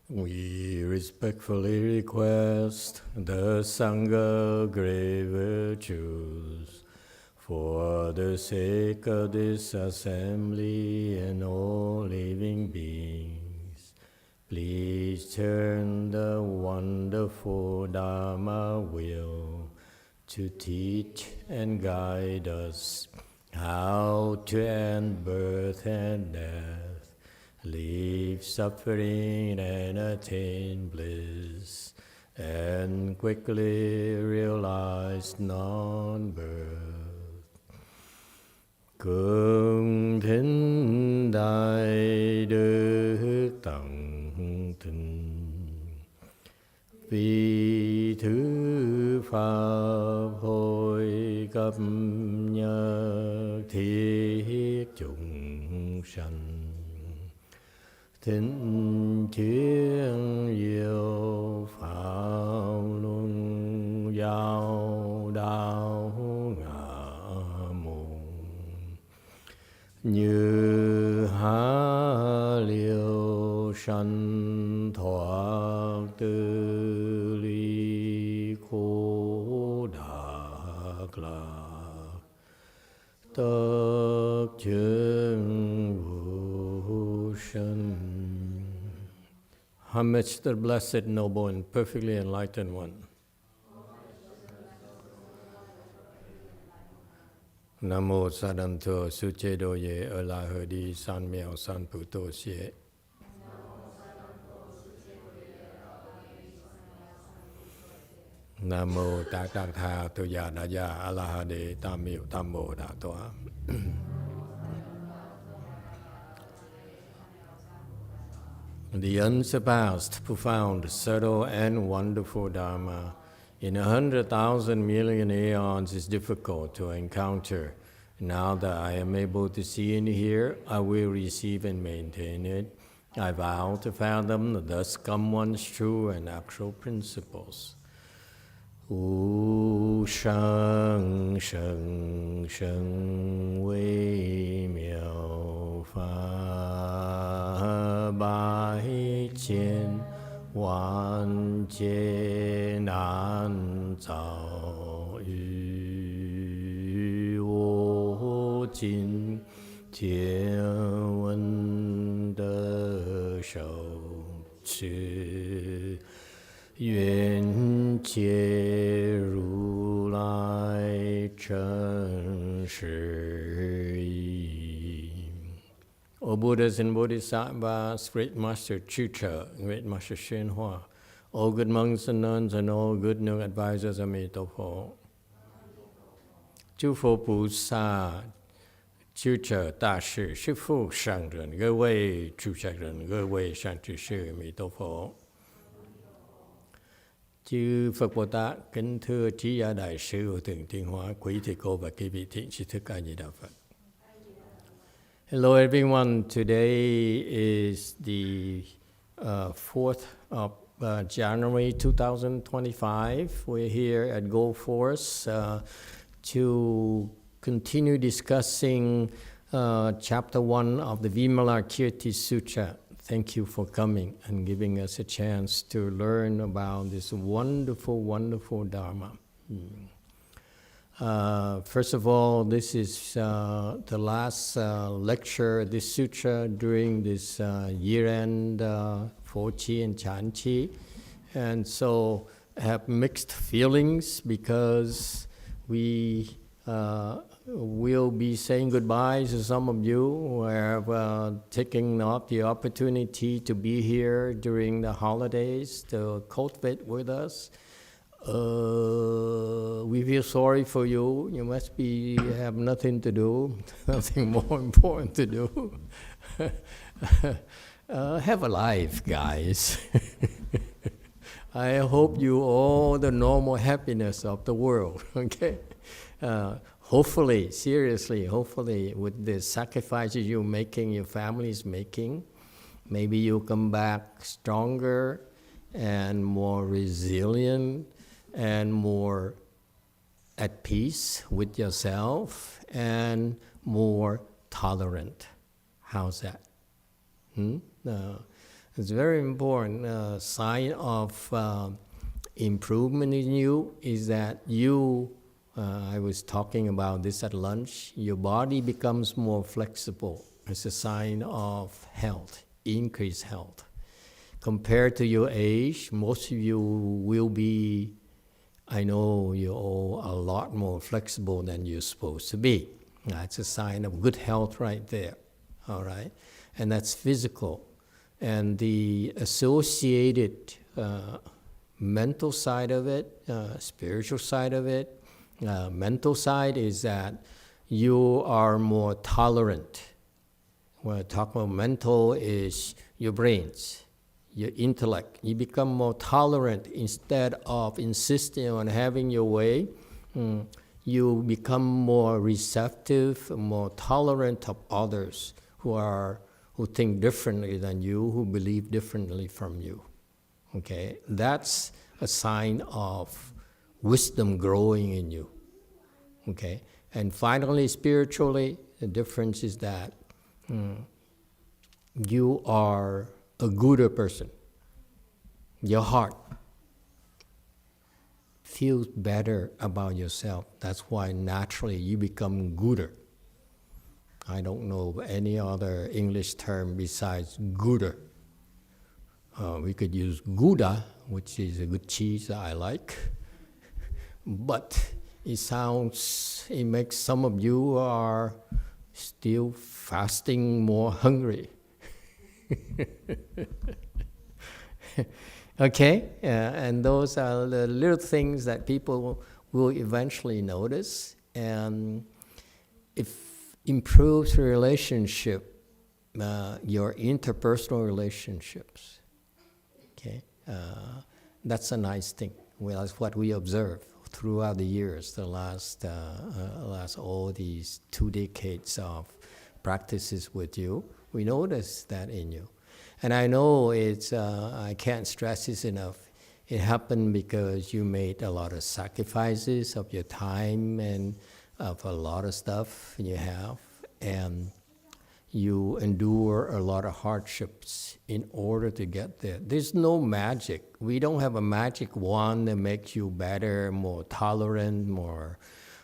We respectfully request the Sangha great virtues for the sake of this assembly and all living beings. Please turn the wonderful Dharma wheel to teach and guide us how to end birth and death, leave suffering and attain bliss, and quickly realize non-birth. Cung thính đại đức tận tình, vì thứ pháp hội cập nhật thiết chúng sanh, thính chuyên diệu pháp luân giao đạo ngã môn, như há liêu sanh thoát tư ly khổ đắc lạc, tất chân vô sanh. Homage to the Blessed, Noble, and Perfectly Enlightened One. Nam mô Sa Đan Thọ Su Chế Đô Ye Ở La Hờ Đi San Miao San Pu Tô Xie. Nam mô Ta Tăng Tha Tu Ya Da Ya A La Ha Đề Tam Miệu Tam Mô Đà Tọa. The unsurpassed, profound, subtle, and wonderful Dharma in 100,000 million aeons is difficult to encounter. Now that I am able to see and hear, I will receive and maintain it. I vow to fathom the thus come one's true and actual principles. Wu shang sheng sheng wei miao fa bai qian wan jie nan zao yu wo jin jie wen de shou chi 愿解如来真实义。O Buddhas and Bodhisattvas, Great Master Sutra, Great Master YongHua, all good monks and nuns, and all good new advisors, Emitofuo. 诸佛菩萨、智者大士、师父上人、各位出家人、各位善知识，阿弥陀佛。 Chư Phật Bồ Tát, kính thưa trí giả đại sư của Thượng Thiên Hóa, quý thầy cô và quý vị thiện tri thức A Di Đà Phật. Hello everyone. Today is the 4th of January 2025. We're here at Go Force to continue discussing chapter 1 of the Vimalakirti Sutra. Thank you for coming and giving us a chance to learn about this wonderful, wonderful Dharma. First of all, this is the last lecture, this sutra during this year-end Fochi and Chanchi. And so I have mixed feelings because we we'll be saying goodbye to some of you who have taken up the opportunity to be here during the holidays to cultivate with us. We feel sorry for you. You must have nothing to do, nothing more important to do. Have a life, guys. I hope you all the normal happiness of the world, okay? Hopefully, seriously, hopefully, with the sacrifices you're making, your family is making, maybe you'll come back stronger and more resilient and more at peace with yourself and more tolerant. How's that? It's very important. Sign of improvement in you is that you, I was talking about this at lunch, your body becomes more flexible. It's a sign of health, increased health. Compared to your age, most of you will be, I know you're all a lot more flexible than you're supposed to be. That's a sign of good health right there, all right? And that's physical. And the associated mental side of it, spiritual side of it, mental side is that you are more tolerant. When I talk about mental is your brains, your intellect. You become more tolerant instead of insisting on having your way. You become more receptive, more tolerant of others who think differently than you, who believe differently from you. Okay, that's a sign of wisdom growing in you. Okay, and finally, spiritually, the difference is that you are a gooder person. Your heart feels better about yourself. That's why naturally you become gooder. I don't know any other English term besides gooder. We could use Gouda, which is a good cheese that I like. But it makes some of you are still fasting more hungry. Okay, and those are the little things that people will eventually notice, and it improves relationship, your interpersonal relationships. Okay, that's a nice thing. Well, that's what we observe throughout the years, the last all these 2 decades of practices with you. We notice that in you. And I know it's, I can't stress this enough. It happened because you made a lot of sacrifices of your time and of a lot of stuff you have. And you endure a lot of hardships in order to get there. There's no magic. We don't have a magic wand that makes you better, more tolerant,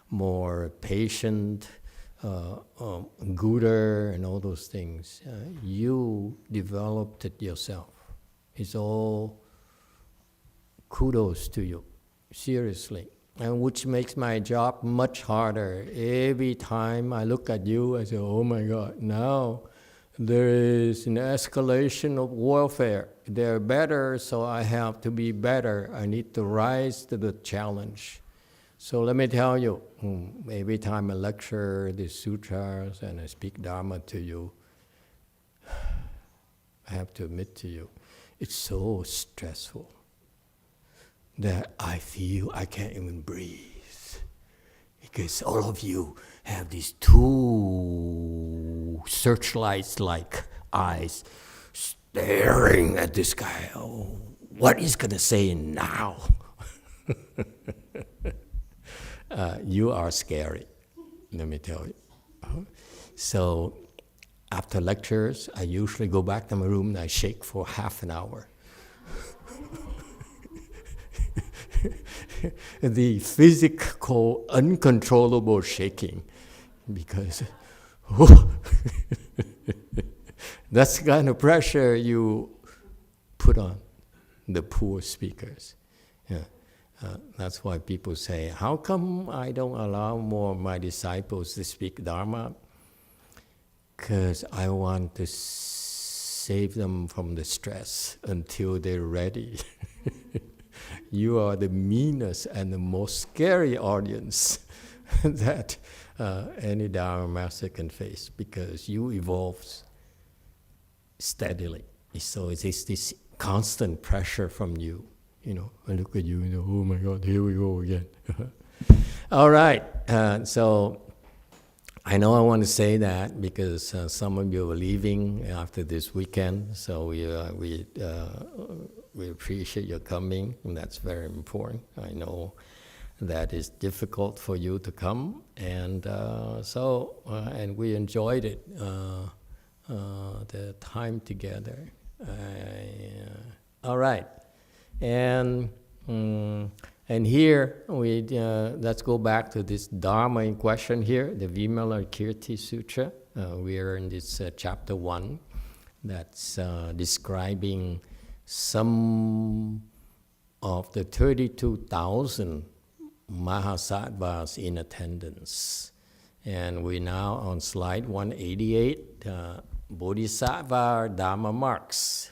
more patient, gooder, and all those things. You developed it yourself. It's all kudos to you, seriously. And which makes my job much harder. Every time I look at you, I say, oh my God, now there is an escalation of warfare. They're better, so I have to be better. I need to rise to the challenge. So let me tell you, every time I lecture the sutras and I speak Dharma to you, I have to admit to you, it's so stressful that I feel I can't even breathe. Because all of you have these 2 searchlights-like eyes staring at this guy. Oh, what he's going to say now? You are scary, let me tell you. So after lectures, I usually go back to my room and I shake for half an hour. The physical, uncontrollable shaking, because that's the kind of pressure you put on the poor speakers. Yeah. That's why people say, how come I don't allow more of my disciples to speak Dharma? Because I want to save them from the stress until they're ready. You are the meanest and the most scary audience that any Dharma master can face, because you evolve steadily. So it's this constant pressure from you. You know, I look at you and go, oh my God, here we go again. All right, so I know I want to say that because some of you are leaving after this weekend, so we appreciate your coming, and that's very important. I know that it's difficult for you to come, and and we enjoyed it, the time together. All right, and here we let's go back to this Dharma in question here, the Vimalakirti Sutra. We are in this chapter 1 that's describing some of the 32,000 Mahasattvas in attendance. And we're now on slide 188, Bodhisattva Dharma marks.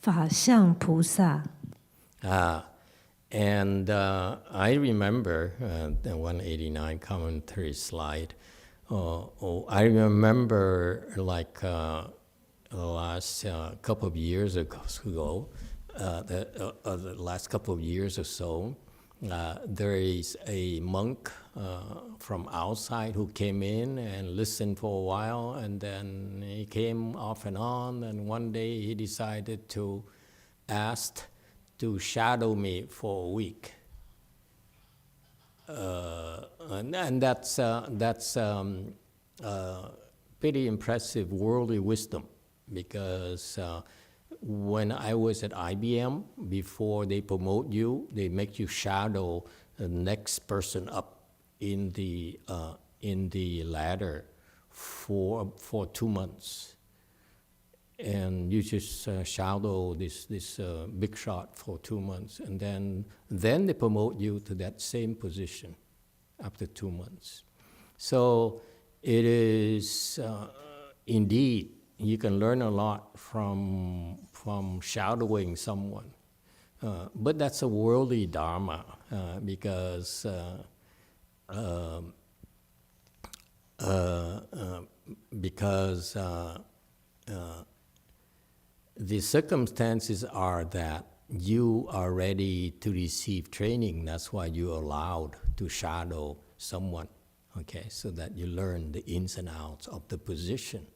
法相菩萨 And I remember the 189 commentary slide. I remember like the last couple of years ago, the last couple of years or so, there is a monk from outside who came in and listened for a while, and then he came off and on, and one day he decided to ask to shadow me for a week. And that's pretty impressive worldly wisdom, because when I was at IBM, before they promote you, they make you shadow the next person up in the ladder for 2 months, and you just shadow this big shot for 2 months, and then they promote you to that same position after 2 months. So it is indeed, you can learn a lot from shadowing someone, but that's a worldly dharma, because the circumstances are that you are ready to receive training. That's why you're allowed to shadow someone, okay, so that you learn the ins and outs of the position.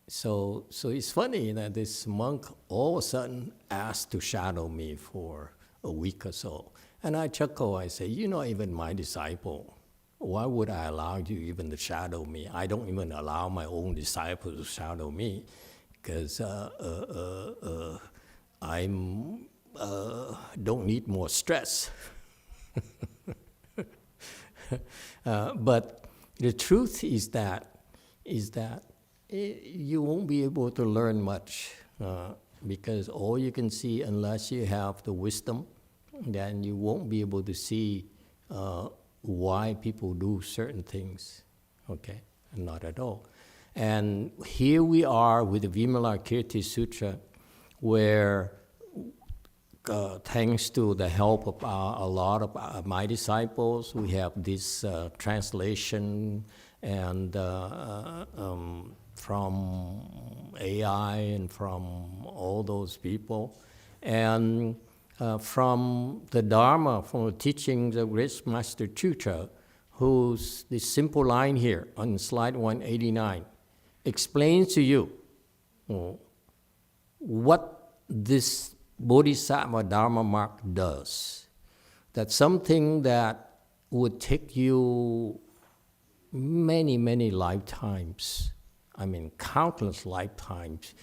So it's funny that this monk all of a sudden asked to shadow me for a week or so. And I chuckle, I say, you're not even my disciple. Why would I allow you even to shadow me? I don't even allow my own disciples to shadow me, because I don't need more stress. But the truth is that you won't be able to learn much, because all you can see, unless you have the wisdom, then you won't be able to see why people do certain things, okay? Not at all. And here we are with the Vimalakirti Sutra, where thanks to the help of a lot of my disciples, we have this translation and from AI and from all those people, and from the Dharma, from the teachings of Great Master Chutra, whose this simple line here on slide 189 explains to you what this Bodhisattva Dharma mark does. That's something that would take you many, many lifetimes, I mean countless lifetimes,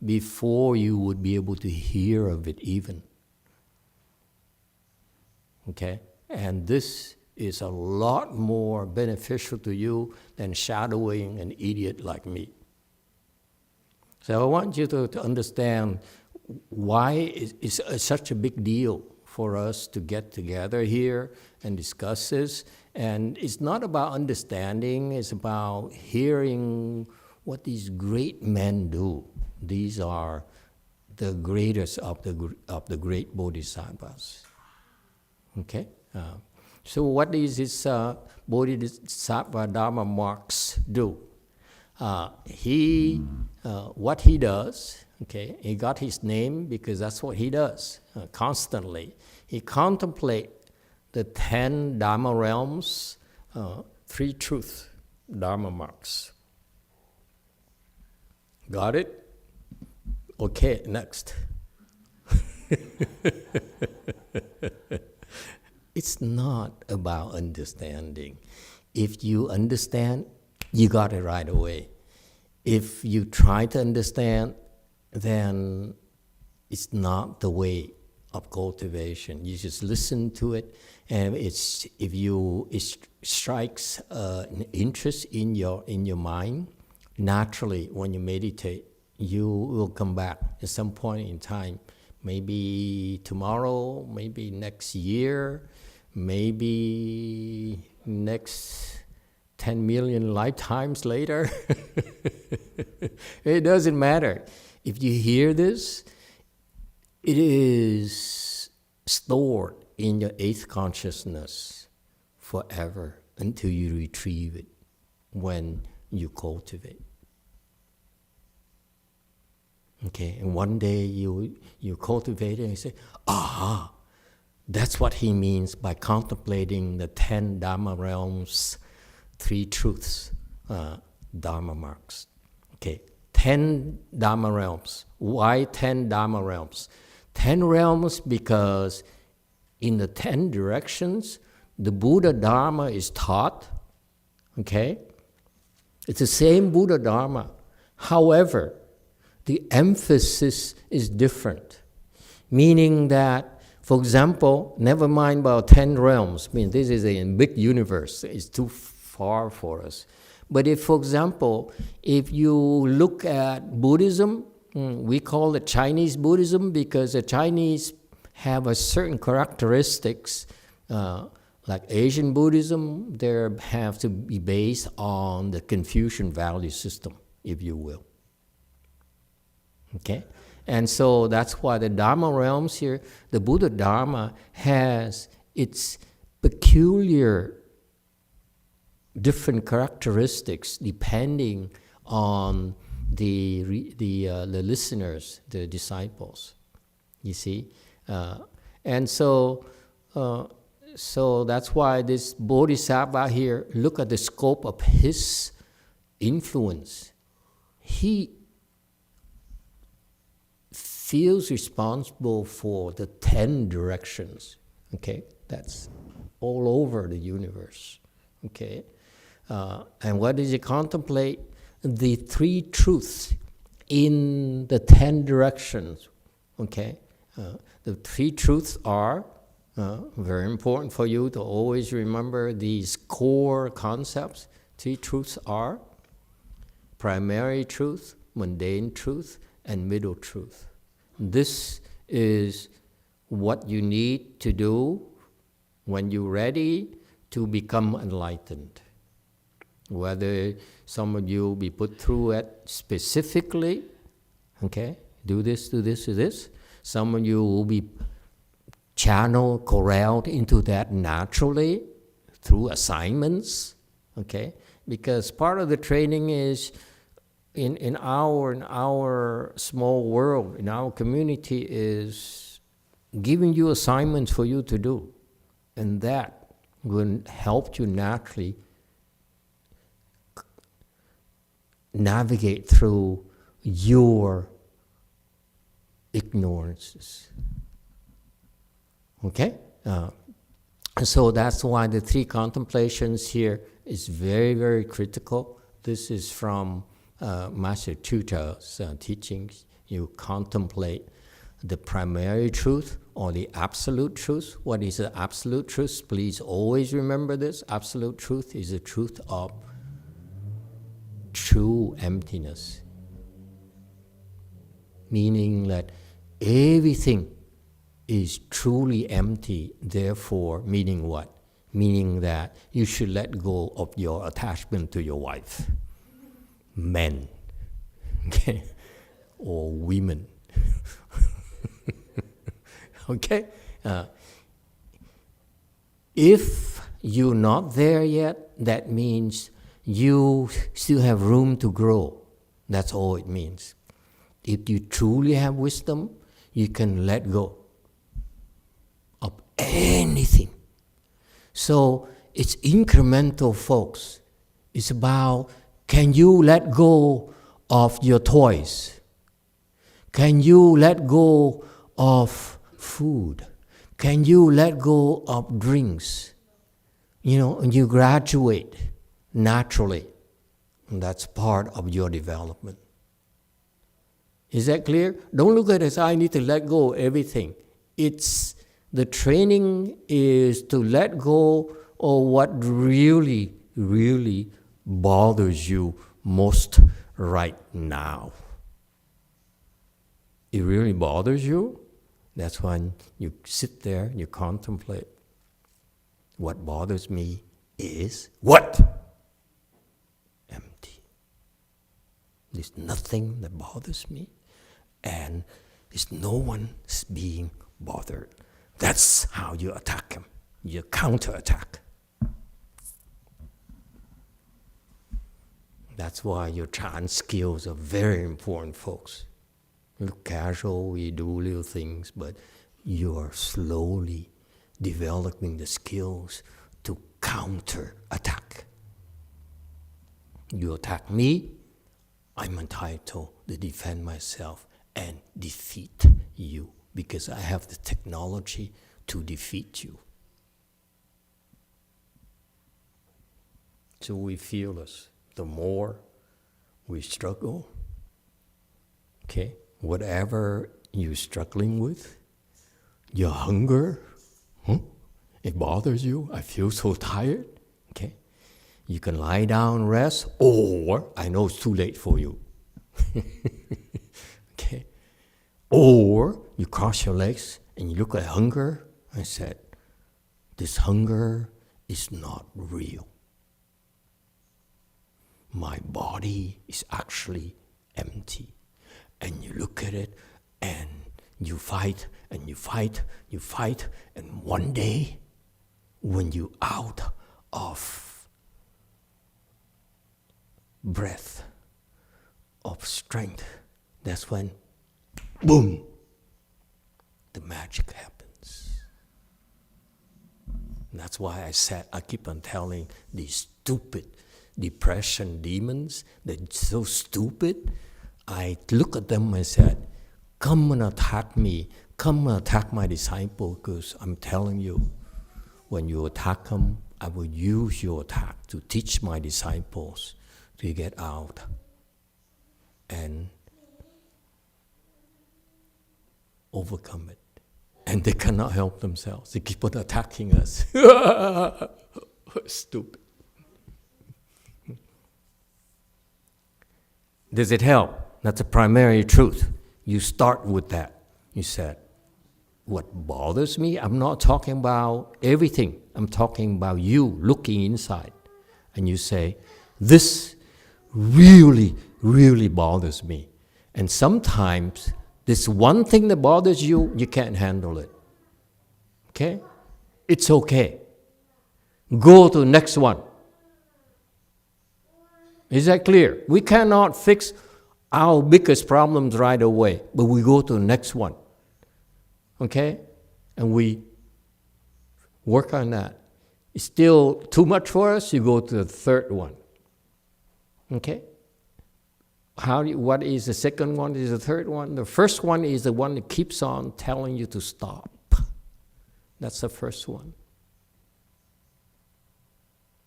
before you would be able to hear of it even. Okay? And this is a lot more beneficial to you than shadowing an idiot like me. So I want you to understand why it's such a big deal for us to get together here and discuss this. And it's not about understanding, it's about hearing what these great men do. These are the greatest of the great bodhisattvas. Okay? So what does this Bodhisattva Dharma marks do? What he does, okay, he got his name because that's what he does constantly. He contemplates the 10 Dharma realms, 3 truth Dharma marks. Got it? Okay, next. It's not about understanding. If you understand, you got it right away. If you try to understand, then it's not the way of cultivation. You just listen to it, and it strikes an interest in your mind. Naturally, when you meditate, you will come back at some point in time. Maybe tomorrow, maybe next year, maybe next 10 million lifetimes later. It doesn't matter. If you hear this, it is stored in your eighth consciousness forever until you retrieve it when you cultivate. Okay, and one day you cultivate it and you say, aha, that's what he means by contemplating the 10 Dharma realms, 3 truths, Dharma marks. Okay, 10 Dharma realms. Why 10 Dharma realms? 10 realms because in the 10 directions, the Buddha Dharma is taught. Okay? It's the same Buddha Dharma. However, the emphasis is different. Meaning that, for example, never mind about 10 realms. I mean, this is a big universe. It's too far for us. But if, for example, if you look at Buddhism, we call it Chinese Buddhism because the Chinese have a certain characteristics, like Asian Buddhism, they have to be based on the Confucian value system, if you will. Okay? And so that's why the Dharma realms here, the Buddha Dharma has its peculiar different characteristics depending on the listeners, the disciples. You see, and so that's why this Bodhisattva here. Look at the scope of his influence. He feels responsible for the 10 directions. Okay, that's all over the universe. Okay, and what does he contemplate? The 3 truths in the 10 directions. Okay, the 3 truths are very important for you to always remember these core concepts. 3 truths are primary truth, mundane truth, and middle truth. This is what you need to do when you're ready to become enlightened. Whether some of you will be put through it specifically, okay, do this, do this, do this. Some of you will be channeled, corralled into that naturally through assignments, okay? Because part of the training is in our small world, in our community, is giving you assignments for you to do. And that will help you naturally navigate through your ignorances. Okay? So that's why the 3 contemplations here is very, very critical. This is from Master Tuta's teachings. You contemplate the primary truth or the absolute truth. What is the absolute truth? Please always remember this. Absolute truth is the truth of true emptiness. Meaning that everything is truly empty, therefore, meaning what? Meaning that you should let go of your attachment to your wife, men, okay, or women, okay? If you're not there yet, that means you still have room to grow. That's all it means. If you truly have wisdom, you can let go of anything. So it's incremental, folks. It's about, can you let go of your toys? Can you let go of food? Can you let go of drinks? You know, and you graduate naturally. And that's part of your development. Is that clear? Don't look at it as I need to let go of everything. It's the training is to let go of what really, really bothers you most right now. It really bothers you? That's when you sit there and you contemplate. What bothers me is what? Empty. There's nothing that bothers me, and there's no one being bothered. That's how you attack him. You counterattack. That's why your trance skills are very important, folks. Look casual, we do little things, but you're slowly developing the skills to counter-attack. You attack me, I'm entitled to defend myself and defeat you because I have the technology to defeat you. So we feel this. The more we struggle, okay, whatever you're struggling with, your hunger, it bothers you, I feel so tired, okay, you can lie down, rest, or, I know it's too late for you, okay, or you cross your legs and you look at hunger and said, this hunger is not real. My body is actually empty. And you look at it and you fight and you fight, you fight, and one day when you're out of breath, of strength, that's when, boom, the magic happens. And that's why I keep on telling these stupid depression demons, they're so stupid. I look at them and said, come and attack me, come and attack my disciple, because I'm telling you, when you attack them, I will use your attack to teach my disciples to get out and overcome it. And they cannot help themselves. They keep on attacking us. Stupid. Does it help? That's the primary truth. You start with that. You said, what bothers me? I'm not talking about everything. I'm talking about you looking inside. And you say, this really, really bothers me. And sometimes this one thing that bothers you, you can't handle it. Okay? It's okay. Go to the next one. Is that clear? We cannot fix our biggest problems right away, but we go to the next one. Okay? And we work on that. It's still too much for us, you go to the third one. Okay? What is the second one? Is the third one? The first one is the one that keeps on telling you to stop. That's the first one.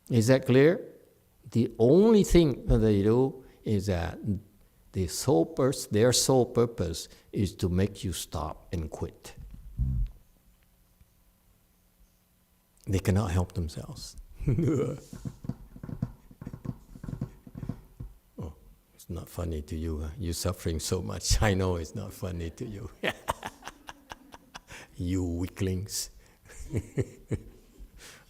Is that clear? The only thing that they do is that their sole purpose is to make you stop and quit. They cannot help themselves. Oh, it's not funny to you. Huh? You're suffering so much. I know it's not funny to you. You weaklings.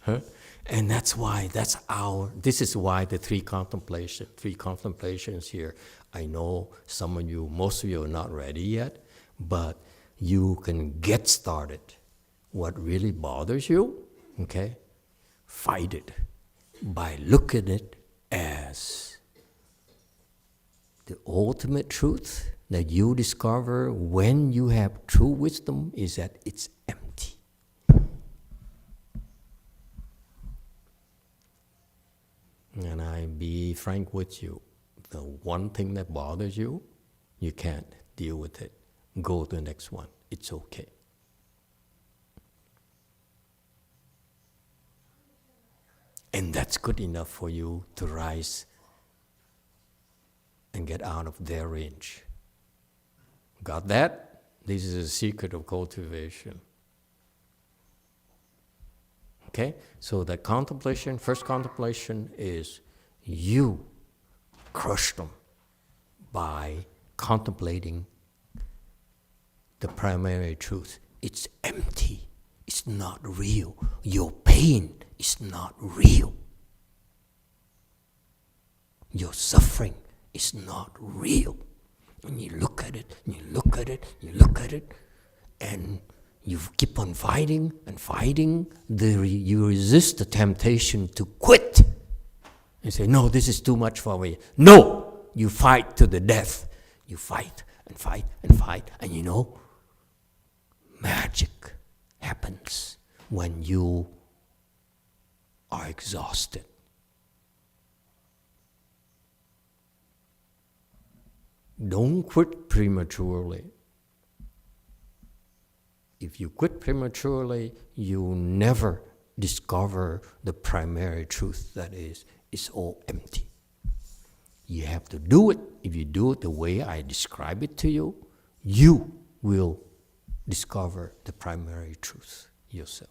Huh? And that's why, this is why the three contemplations here. I know some of you, most of you are not ready yet, but you can get started. What really bothers you, okay, fight it by looking at it as the ultimate truth that you discover when you have true wisdom is that it's empty. And I be frank with you, the one thing that bothers you, you can't deal with it. Go to the next one. It's okay. And that's good enough for you to rise and get out of their range. Got that? This is a secret of cultivation. Okay? So the contemplation, first contemplation is you crush them by contemplating the primary truth. It's empty. It's not real. Your pain is not real. Your suffering is not real. And you look at it, and you look at it, you look at it, and you keep on fighting and fighting. You resist the temptation to quit. You say, no, this is too much for me. No! You fight to the death. You fight and fight and fight. And you know, magic happens when you are exhausted. Don't quit prematurely. If you quit prematurely, you never discover the primary truth, that is, it's all empty. You have to do it. If you do it the way I describe it to you, you will discover the primary truth yourself.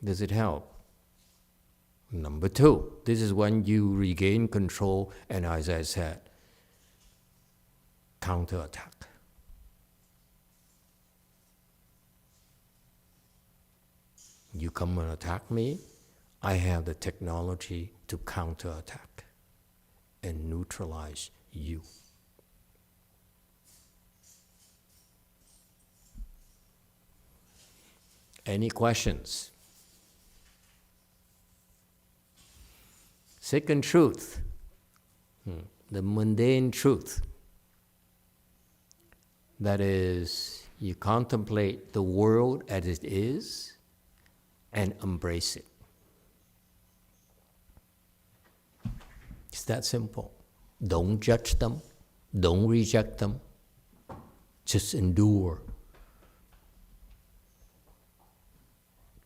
Does it help? Number 2, this is when you regain control and, as I said, counterattack. You come and attack me, I have the technology to counterattack and neutralize you. Any questions? Second truth, the mundane truth. That is, you contemplate the world as it is and embrace it. It's that simple. Don't judge them. Don't reject them. Just endure.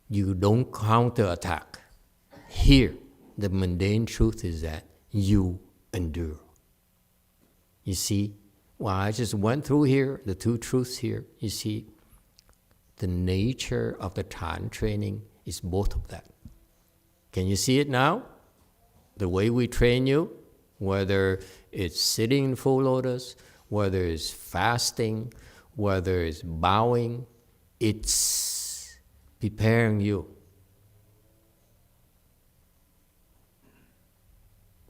You don't counterattack. Here, the mundane truth is that you endure. You see, well, I just went through here, the 2 truths here. You see, the nature of the Dharma training is both of that. Can you see it now? The way we train you, whether it's sitting in full lotus, whether it's fasting, whether it's bowing, it's preparing you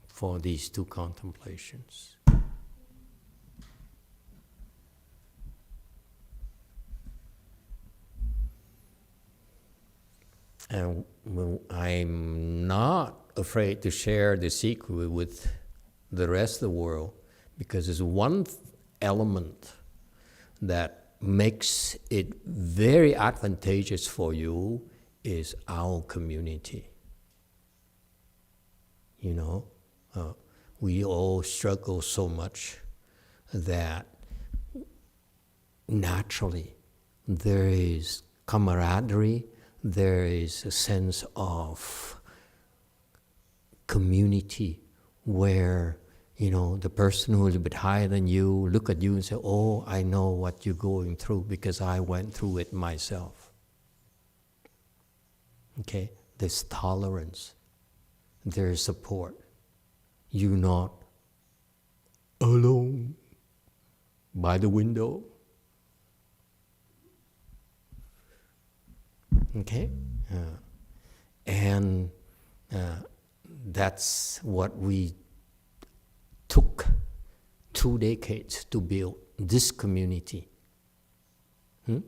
for these 2 contemplations. And I'm not afraid to share the secret with the rest of the world, because there's one element that makes it very advantageous for you is our community. You know, we all struggle so much that naturally there is camaraderie, there is a sense of community where, you know, the person who is a bit higher than you look at you and say, oh, I know what you're going through because I went through it myself. Okay? There's tolerance. There's support. You're not alone by the window. Okay? And that's what we took 2 decades to build this community. It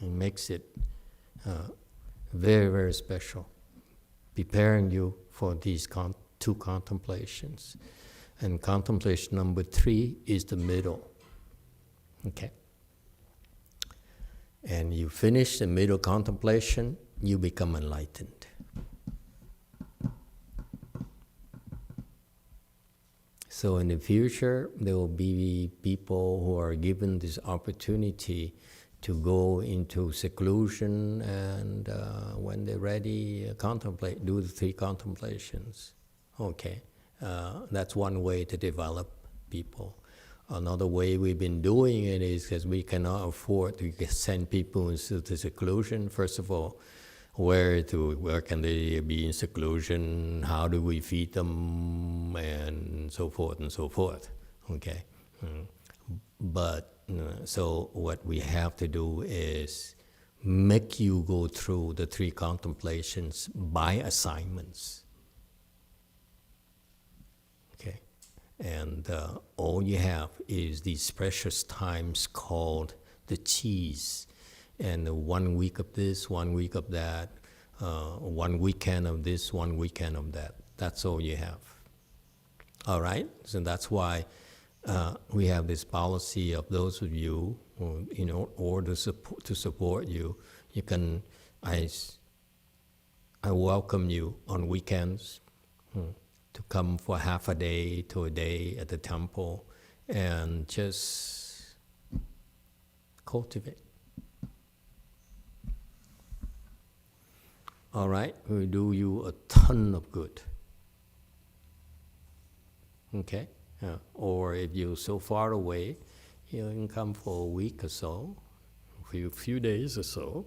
makes it very, very special, preparing you for these 2 contemplations. And contemplation number 3 is the middle. Okay? And you finish the middle contemplation, you become enlightened. So in the future, there will be people who are given this opportunity to go into seclusion, and when they're ready, contemplate, do the 3 contemplations. Okay, that's one way to develop people. Another way we've been doing it is because we cannot afford to send people into the seclusion. First of all, where can they be in seclusion? How do we feed them, and so forth and so forth. Okay, but so what we have to do is make you go through the 3 contemplations by assignments. Okay, and all you have is these precious times called the qis, and 1 week of this, 1 week of that, 1 weekend of this, 1 weekend of that. That's all you have. All right, so that's why we have this policy of those of you who, in order to support you, you can, I welcome you on weekends to come for half a day to a day at the temple and just cultivate. All right, we do you a ton of good. Okay? Or if you're so far away, you can come for a week or so, a few days or so.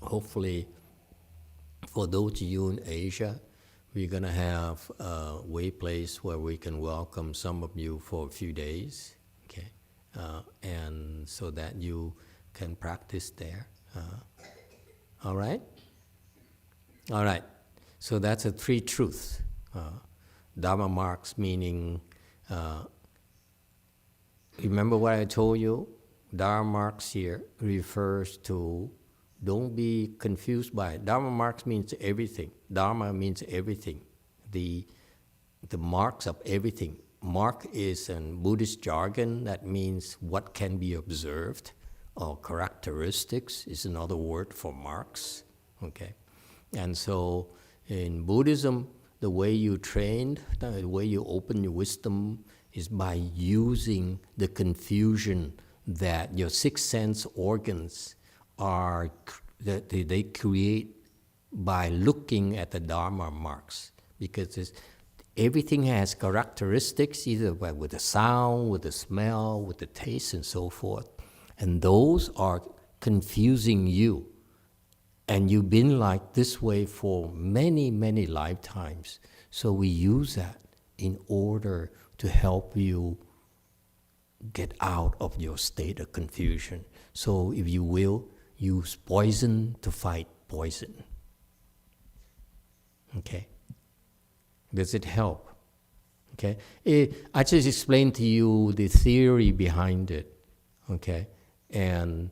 Hopefully, for those of you in Asia, we're going to have a way place where we can welcome some of you for a few days, okay? And so that you can practice there. All right? All right. So that's a 3 truths. Dharma marks meaning, remember what I told you? Dharma marks here refers to, don't be confused by it. Dharma marks means everything. Dharma means everything. The marks of everything. Mark is in Buddhist jargon, that means what can be observed, or characteristics is another word for marks, okay? And so in Buddhism, the way you trained, the way you open your wisdom is by using the confusion that your 6 sense organs are, that they create by looking at the Dharma marks. Because everything has characteristics, either with the sound, with the smell, with the taste, and so forth. And those are confusing you. And you've been like this way for many, many lifetimes. So we use that in order to help you get out of your state of confusion. So if you will, use poison to fight poison. Okay? Does it help? Okay? I just explained to you the theory behind it. Okay? And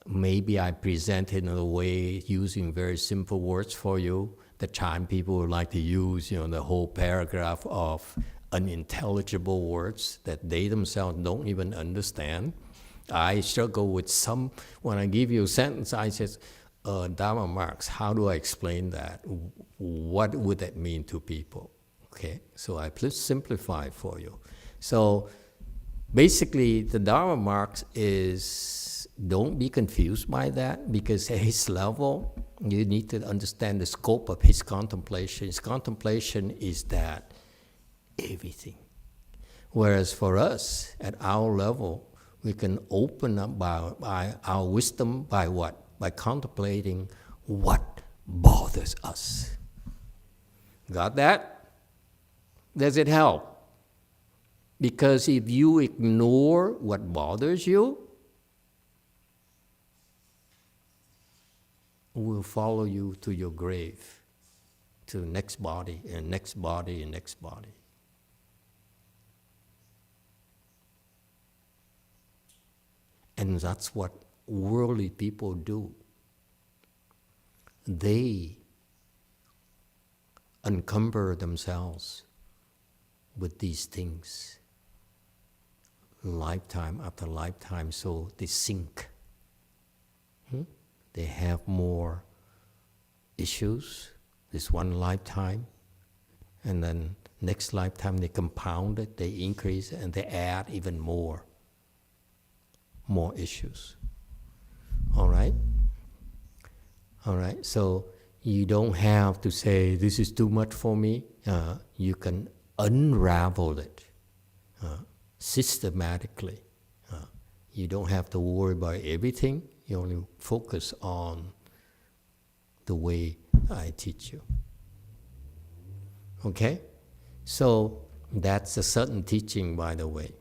maybe I present it in a way using very simple words for you. The time people would like to use, the whole paragraph of unintelligible words that they themselves don't even understand. I struggle with some, when I give you a sentence, I say, Dharma marks, how do I explain that? What would that mean to people? Okay, so I please simplify for you. So basically, the Dharma marks is, don't be confused by that, because at his level, you need to understand the scope of his contemplation. His contemplation is that everything. Whereas for us, at our level, we can open up by our wisdom by what? By contemplating what bothers us. Got that? Does it help? Because if you ignore what bothers you, it will follow you to your grave, to the next body, and next body, and next body. And that's what worldly people do. They encumber themselves with these things, lifetime after lifetime, so they sink. They have more issues this one lifetime, and then next lifetime they compound it, they increase it, and they add even more. more issues. All right? All right, so you don't have to say, this is too much for me. You can unravel it systematically. You don't have to worry about everything. You only focus on the way I teach you. Okay? So that's a certain teaching, by the way.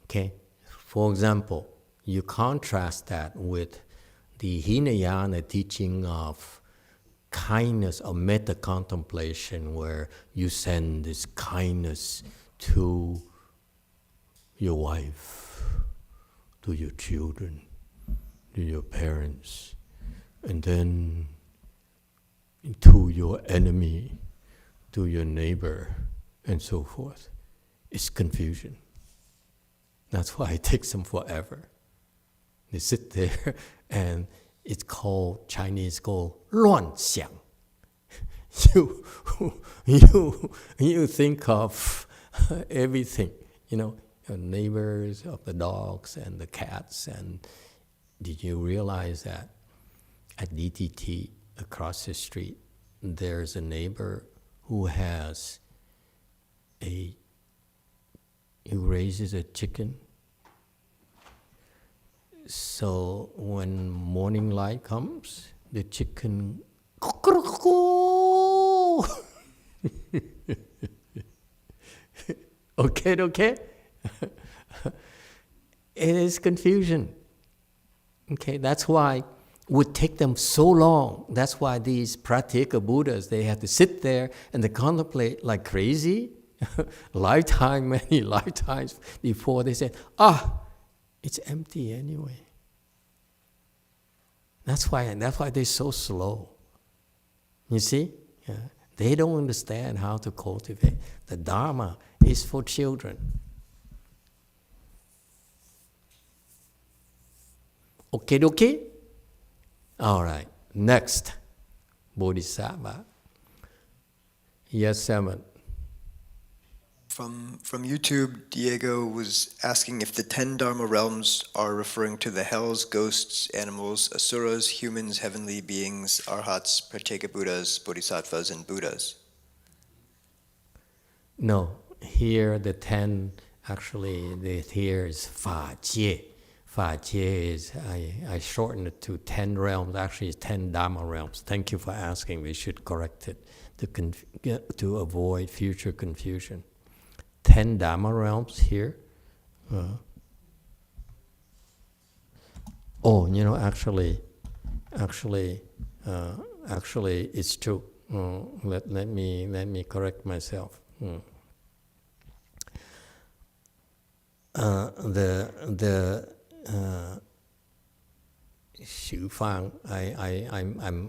Okay? For example, you contrast that with the Hinayana teaching of kindness or metta contemplation, where you send this kindness to your wife, to your children, to your parents, and then to your enemy, to your neighbor, and so forth. It's confusion. That's why it takes them forever. They sit there, and it's called, Chinese called 乱想. You think of everything, your neighbors, of the dogs and the cats. And did you realize that at DTT across the street, there's a neighbor who raises a chicken? So when morning light comes, the chicken okay? It is confusion. Okay, that's why it would take them so long. That's why these Pratyeka Buddhas, they have to sit there and they contemplate like crazy, many lifetimes before they say, it's empty anyway. That's why they're so slow. You see? Yeah. They don't understand how to cultivate. The Dharma is for children. Okay? All right. Next. Bodhisattva. Yes, Simon. From YouTube, Diego was asking if the 10 Dharma realms are referring to the hells, ghosts, animals, asuras, humans, heavenly beings, arhats, pratyeka Buddhas, bodhisattvas, and Buddhas. No, here the 10, actually, here is Fa Jie. Fa Jie is, I shortened it to 10 realms. Actually, it's 10 Dharma realms. Thank you for asking. We should correct it to avoid future confusion. 10 Dharma realms here. Actually, it's true. Let me correct myself. Xu Fang,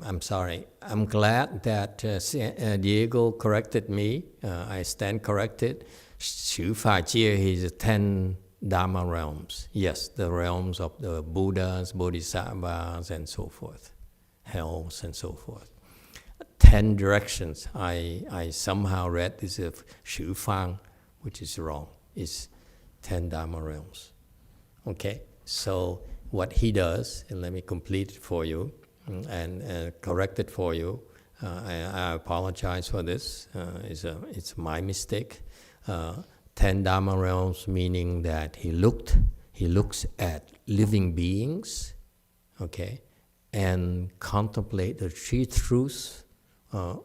I'm sorry. I'm glad that Diego corrected me. I stand corrected. Xu Fa Jie is 10 Dharma realms. Yes, the realms of the Buddhas, Bodhisattvas, and so forth. Hells and so forth. 10 directions. I somehow read this of Xu Fang, which is wrong. It's 10 Dharma realms. Okay? So what he does, and let me complete it for you and correct it for you. I apologize for this. It's my mistake. 10 Dharma realms, meaning that he looks at living beings, okay, and contemplate the three truths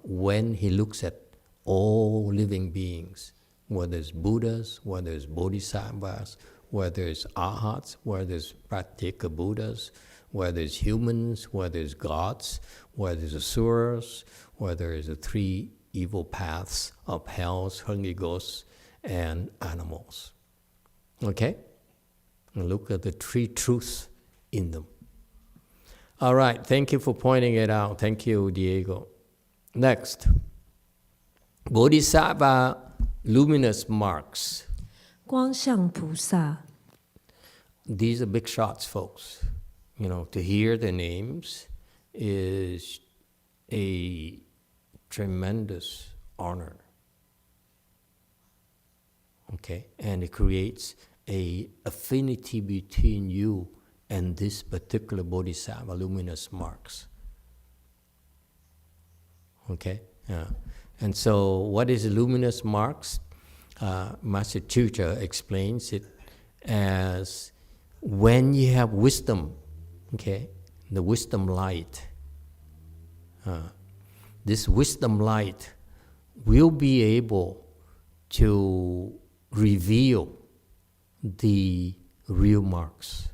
when he looks at all living beings, whether it's Buddhas, whether it's Bodhisattvas, whether it's Arhats, whether it's Pratyeka Buddhas, whether it's humans, whether it's gods, whether it's asuras, whether it's the three evil paths of hells, hungry ghosts, and animals. Okay? And look at the three truths in them. All right, thank you for pointing it out. Thank you, Diego. Next. Bodhisattva luminous marks. 光相菩萨. These are big shots, folks. To hear the names is a tremendous honor. Okay, and it creates a affinity between you and this particular Bodhisattva, luminous marks. Okay? And so what is luminous marks? Master Sutra explains it as when you have wisdom, okay, the wisdom light. This wisdom light will be able to reveal the real marks.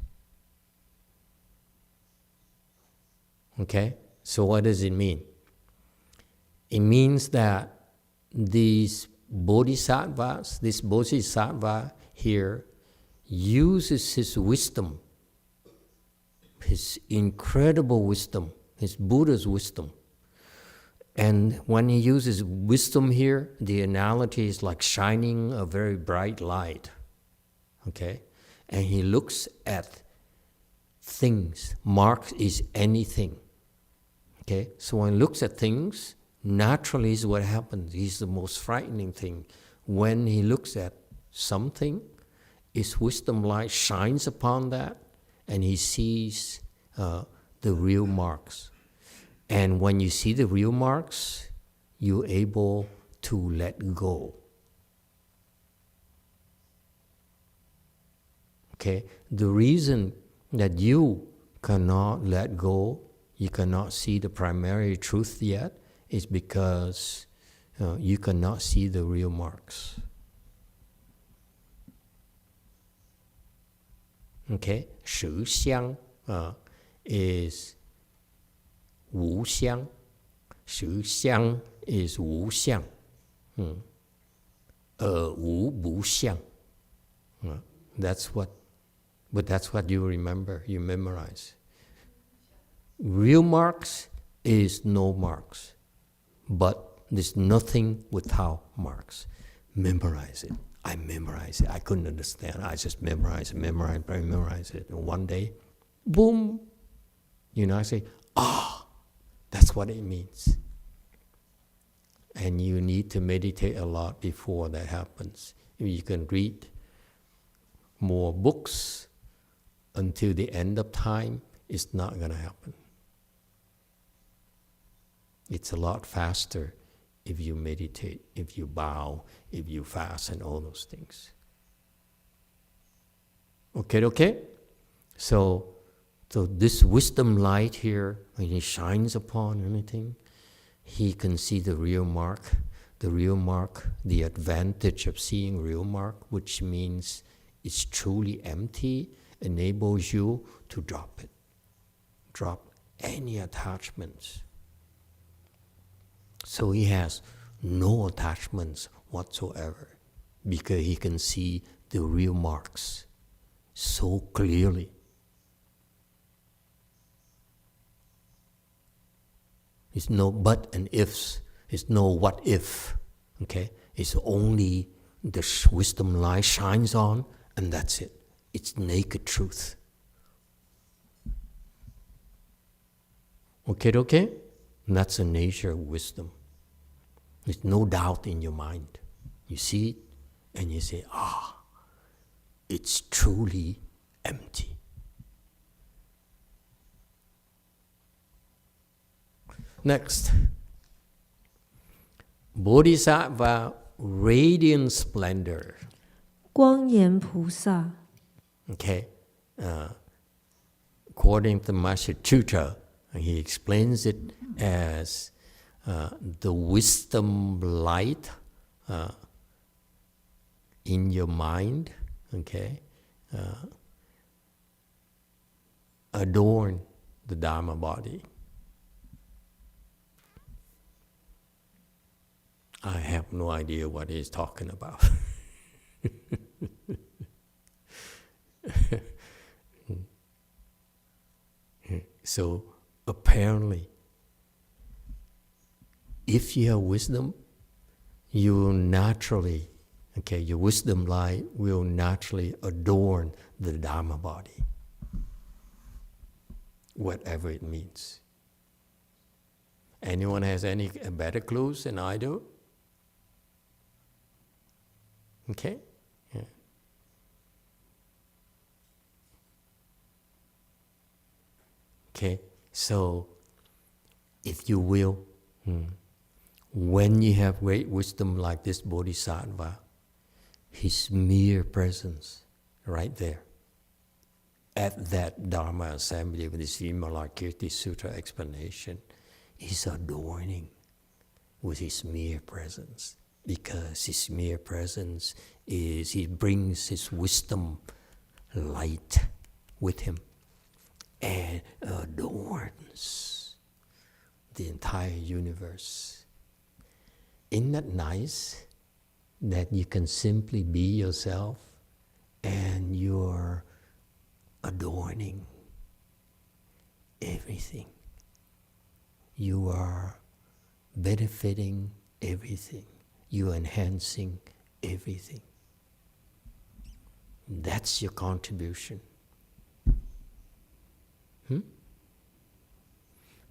Okay? So what does it mean? It means that these bodhisattvas, this bodhisattva here, uses his wisdom, his incredible wisdom, his Buddha's wisdom. And when he uses wisdom here, the analogy is like shining a very bright light. Okay? And he looks at things. Mark is anything. Okay? So when he looks at things, naturally is what happens. It's the most frightening thing. When he looks at something, his wisdom light shines upon that, and he sees the real marks. And when you see the real marks, you're able to let go. Okay? The reason that you cannot let go, you cannot see the primary truth yet, is because you cannot see the real marks. Okay? 实相 is 无相. 实相 is 无相. 无不相. That's what you remember, you memorize. Real marks is no marks. But there's nothing without marks. Memorize it. I memorize it. I couldn't understand. I just memorize it. And one day, boom, I say, that's what it means. And you need to meditate a lot before that happens. You can read more books until the end of time, it's not going to happen. It's a lot faster if you meditate, if you bow, if you fast, and all those things. Okay? So this wisdom light here, when it shines upon anything, he can see the real mark, the advantage of seeing real mark, which means it's truly empty, enables you to drop it. Drop any attachments. So he has no attachments whatsoever because he can see the real marks so clearly. It's no but and ifs. It's no what if. Okay? It's only the wisdom light shines on, and that's it. It's naked truth. Okay? And that's the nature of wisdom. There's no doubt in your mind. You see it, and you say, it's truly empty. Next, Bodhisattva radiant splendor. 光严菩萨 Okay, according to Master Sutra, he explains it as the wisdom light in your mind, okay, adorn the Dharma body. I have no idea what he's talking about. So apparently, if you have wisdom, you will naturally, your wisdom light will naturally adorn the Dharma body, whatever it means. Anyone has any better clues than I do? Okay? Yeah. Okay? So, if you will, when you have great wisdom like this Bodhisattva, his mere presence right there at that Dharma assembly with this Vimalakirti Sutra explanation is adorning with his mere presence, because his mere presence is, he brings his wisdom light with him and adorns the entire universe. Isn't that nice that you can simply be yourself and you're adorning everything? You are benefiting everything. You are enhancing everything. That's your contribution.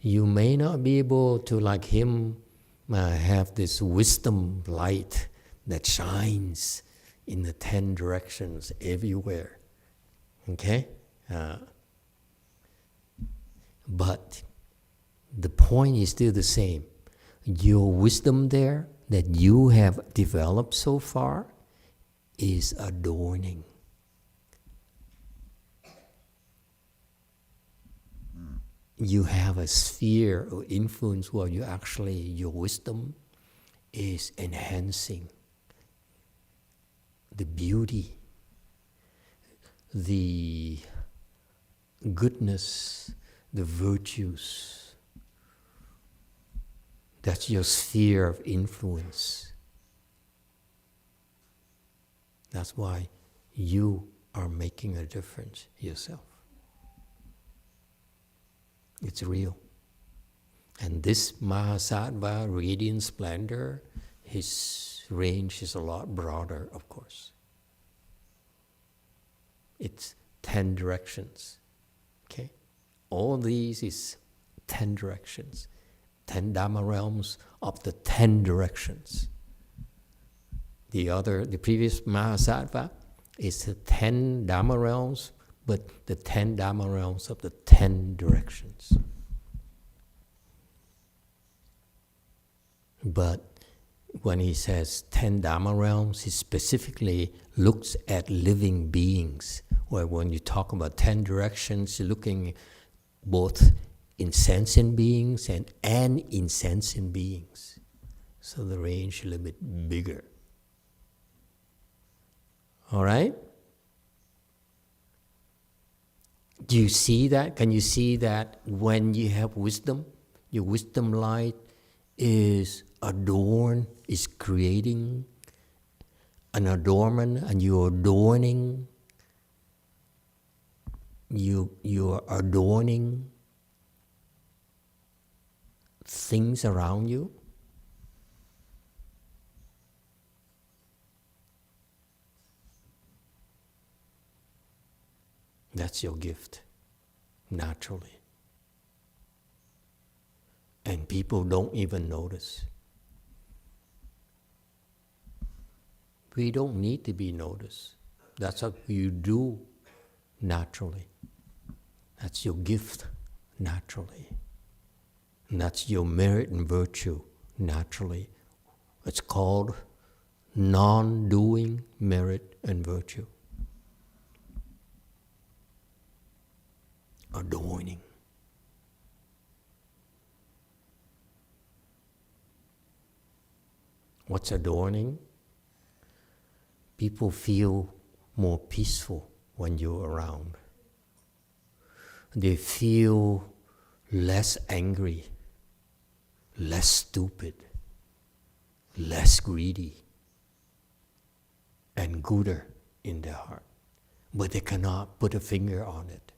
You may not be able to, like him, have this wisdom light that shines in the 10 directions everywhere. Okay? But the point is still the same. Your wisdom there that you have developed so far is adorning. You have a sphere of influence where you actually, your wisdom is enhancing the beauty, the goodness, the virtues. That's your sphere of influence. That's why you are making a difference yourself. It's real. And this Mahasattva, radiant splendor, his range is a lot broader, of course. It's 10 directions. Okay? All these is 10 directions. 10 Dharma realms of the 10 directions. The previous Mahasattva is the 10 Dharma realms, but the 10 Dharma realms of the 10 directions. But when he says 10 Dharma realms, he specifically looks at living beings. Where when you talk about 10 directions, you're looking both in sentient beings and insentient beings. So the range is a little bit bigger. All right? Do you see that? Can you see that when you have wisdom, your wisdom light is adorned, is creating an adornment, and you're adorning, you're adorning things around you? That's your gift, naturally. And people don't even notice. We don't need to be noticed. That's what you do naturally. That's your gift naturally. And that's your merit and virtue naturally. It's called non-doing merit and virtue. Adorning. What's adorning? People feel more peaceful when you're around. They feel less angry, less stupid, less greedy, and gooder in their heart. But they cannot put a finger on it.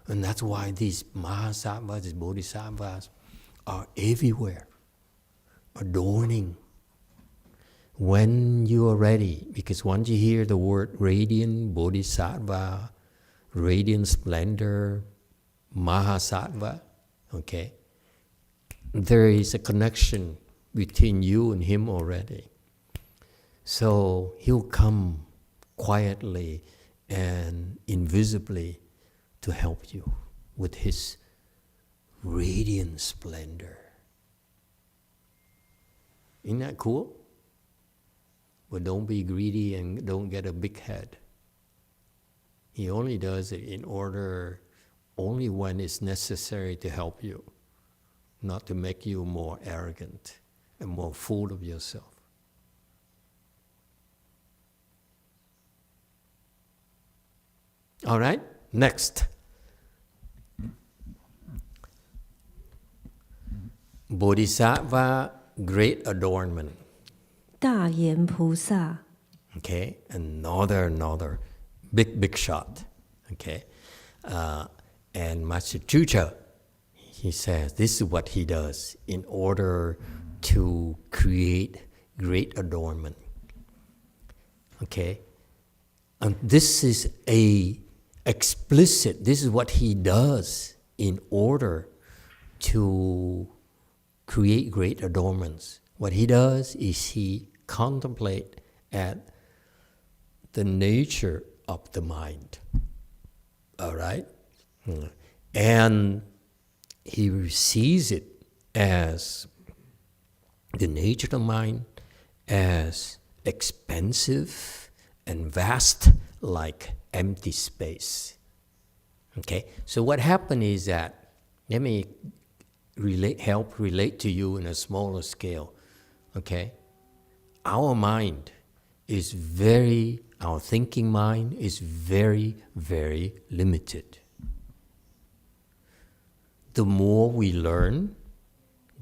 And that's why these Mahasattvas, these Bodhisattvas, are everywhere, adorning. When you are ready, because once you hear the word radiant, Bodhisattva, radiant splendor, Mahasattva, okay, there is a connection between you and him already. So he'll come quietly and invisibly to help you with his radiant splendor. Isn't that cool? But don't be greedy and don't get a big head. He only does it in order, only when it's necessary to help you, not to make you more arrogant and more full of yourself. All right, next. Bodhisattva, great adornment. 大言菩萨， Okay, another big shot. Okay, and Master Chucha, he says this is what he does in order to create great adornment. Okay, and this is this is what he does in order to create great adornments. What he does is he contemplate at the nature of the mind. All right? And he sees it as the nature of the mind as expansive and vast like empty space. Okay? So what happened is that, let me help relate to you in a smaller scale. Okay? Our mind is our thinking mind is very, very limited. The more we learn,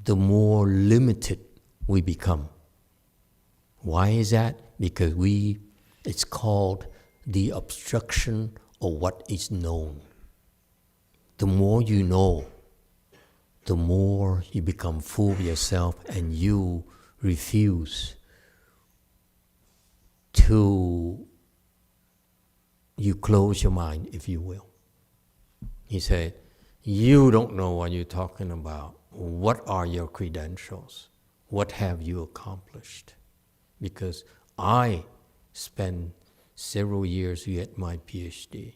the more limited we become. Why is that? Because it's called the obstruction of what is known. The more you know, the more you become full of yourself and you refuse you close your mind, if you will. He said, you don't know what you're talking about. What are your credentials? What have you accomplished? Because I spent several years to get my PhD,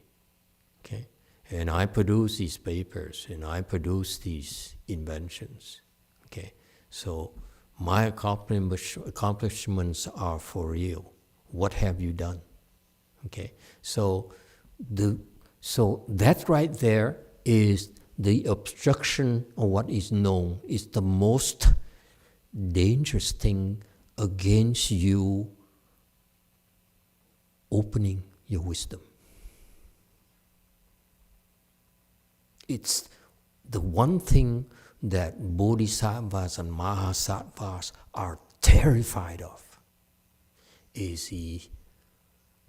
okay? And I produce these papers, and I produce these inventions, okay? So my accomplishments are for real. What have you done? Okay, so that right there is the obstruction of what is known. Is the most dangerous thing against you opening your wisdom. It's the one thing that bodhisattvas and mahasattvas are terrified of, is the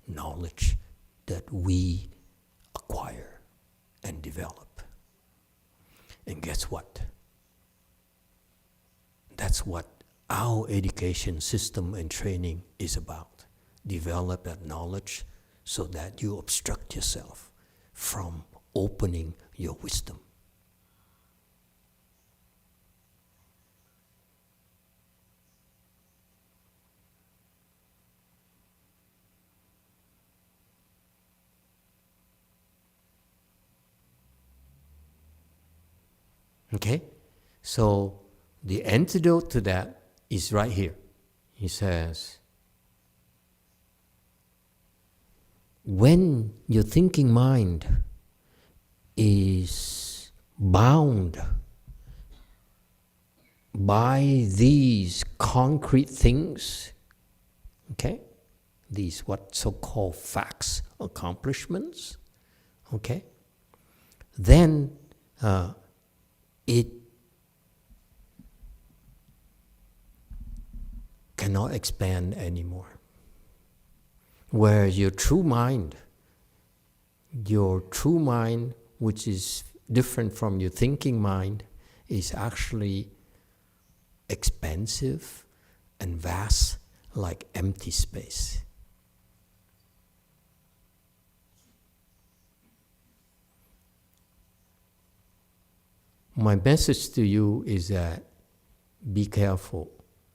knowledge that we acquire and develop. And guess what? That's what our education system and training is about. Develop that knowledge so that you obstruct yourself from opening your wisdom. Okay? So the antidote to that is right here. He says, when your thinking mind is bound by these concrete things, okay, these what so-called facts, accomplishments, okay, then it cannot expand anymore. Whereas your true mind, which is different from your thinking mind, is actually expansive and vast like empty space. My message to you is that be careful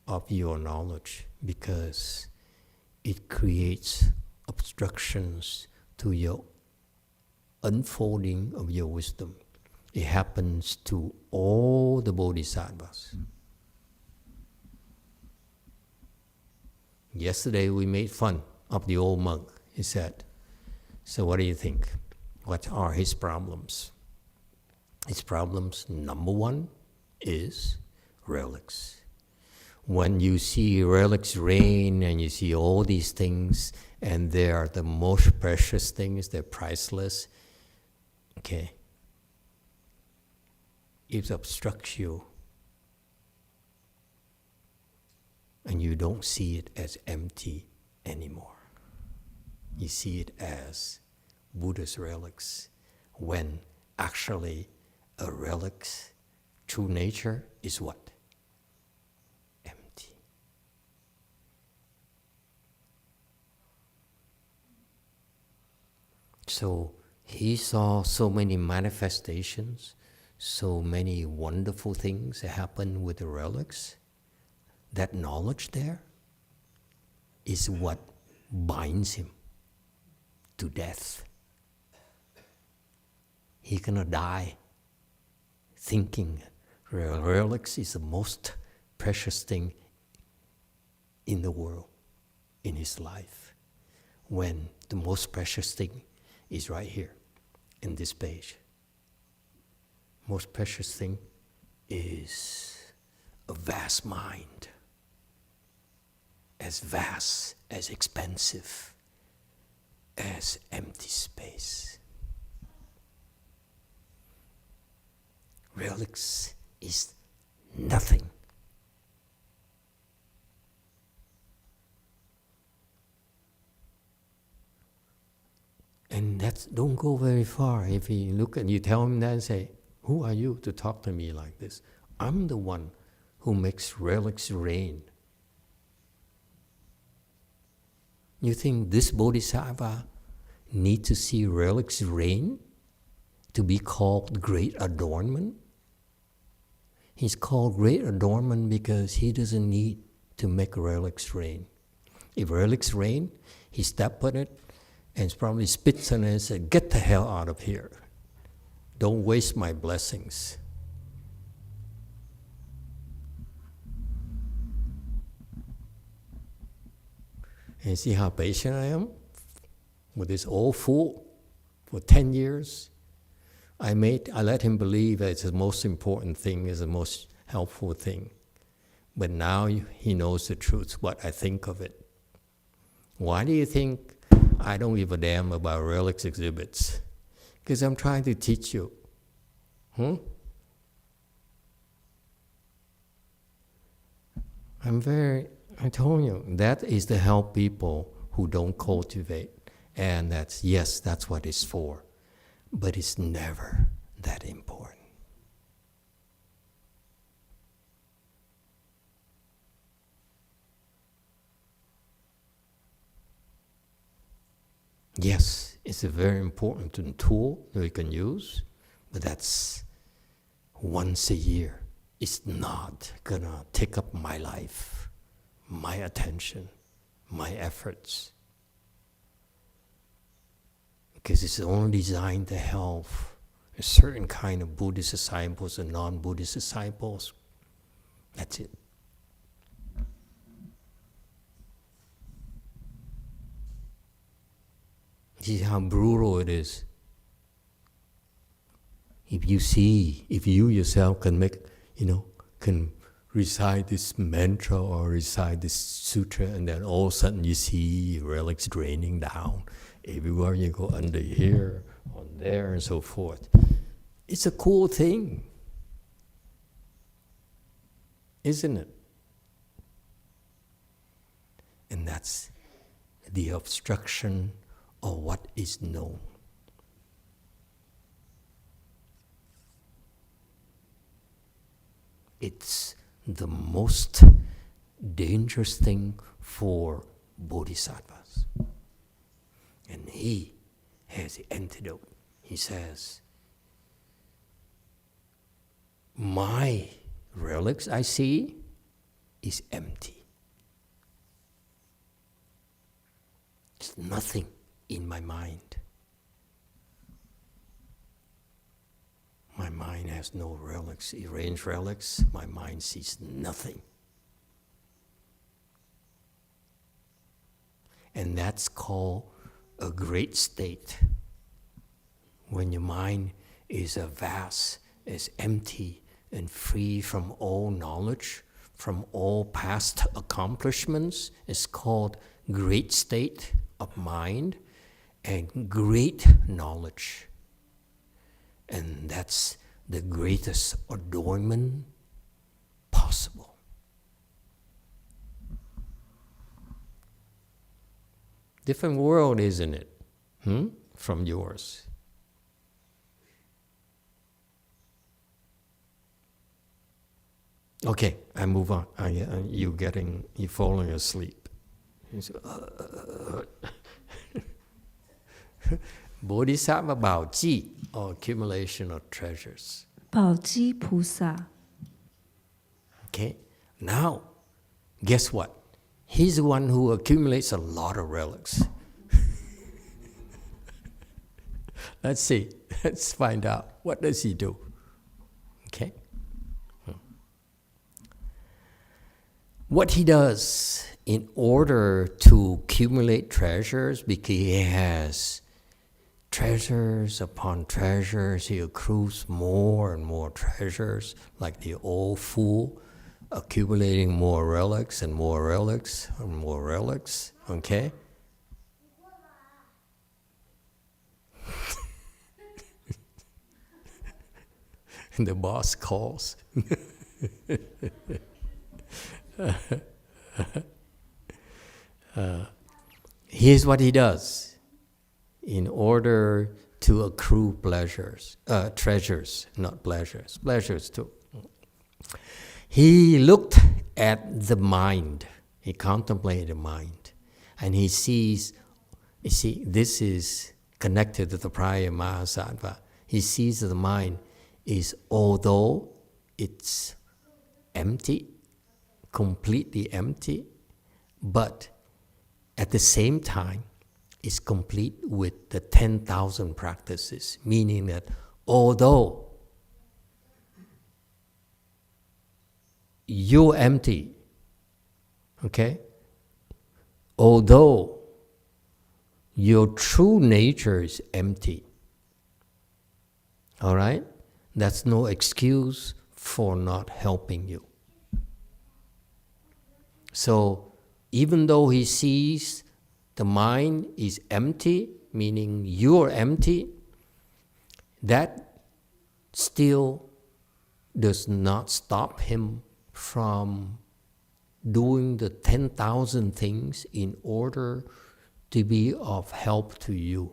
of your knowledge, because it creates obstructions to your unfolding of your wisdom. It happens to all the Bodhisattvas. Yesterday we made fun of the old monk. He said, so what do you think? What are his problems? His problems, number one, is relics. When you see relics rain and you see all these things, and they are the most precious things, they're priceless, okay, it obstructs you. And you don't see it as empty anymore. You see it as Buddha's relics, when actually a relic's true nature is what? Empty. So he saw so many manifestations, so many wonderful things that happen with the relics. That knowledge there is what binds him to death. He cannot die thinking relics is the most precious thing in the world, in his life, when the most precious thing is right here in this page. Most precious thing is a vast mind, as vast, as expansive as empty space. Relics is nothing. And that's, don't go very far. If you look and you tell him that and say, who are you to talk to me like this? I'm the one who makes relics rain. You think this Bodhisattva need to see relics rain to be called great adornment? He's called great adornment because he doesn't need to make relics rain. If relics rain, he steps on it and probably spits on it and says, get the hell out of here. Don't waste my blessings. And see how patient I am with this old fool for 10 years. I let him believe that it's the most important thing, is the most helpful thing. But now he knows the truth, what I think of it. Why do you think I don't give a damn about relics exhibits? Because I'm trying to teach you. I told you, that is to help people who don't cultivate. And that's what it's for. But it's never that important. Yes, it's a very important tool that we can use, but that's once a year. It's not gonna take up my life, my attention, my efforts. Because it's only designed to help a certain kind of Buddhist disciples and non-Buddhist disciples. That's it. See how brutal it is. If you yourself can can recite this mantra or recite this sutra, and then all of a sudden you see relics draining down everywhere you go, under here, on there, and so forth. It's a cool thing, isn't it? And that's the obstruction of what is known. It's the most dangerous thing for Bodhisattvas. And he has the antidote. He says, my relics I see is empty. There's nothing in my mind. My mind has no relics, arranged relics. My mind sees nothing. And that's called a great state. When your mind is vast, is empty, and free from all knowledge, from all past accomplishments, it's called great state of mind and great knowledge. And that's the greatest adornment possible. Different world, isn't it? From yours. Okay, I move on. You falling asleep. Bodhisattva Bao Ji, or accumulation of treasures. 宝积菩萨 Okay, now, guess what? He's the one who accumulates a lot of relics. Let's see. Let's find out. What does he do? Okay. What he does in order to accumulate treasures, because he has treasures upon treasures, he accrues more and more treasures, like the old fool, accumulating more relics and more relics and more relics, okay? The boss calls. Here's what he does in order to accrue pleasures, treasures, not pleasures, pleasures too. He looked at the mind, he contemplated the mind, and he sees, you see, this is connected to the prior Mahasattva. He sees that the mind is, although it's empty, completely empty, but at the same time, it's complete with the 10,000 practices, meaning that although you're empty, okay? Although your true nature is empty, all right? That's no excuse for not helping you. So even though he sees the mind is empty, meaning you're empty, that still does not stop him from doing the 10,000 things in order to be of help to you.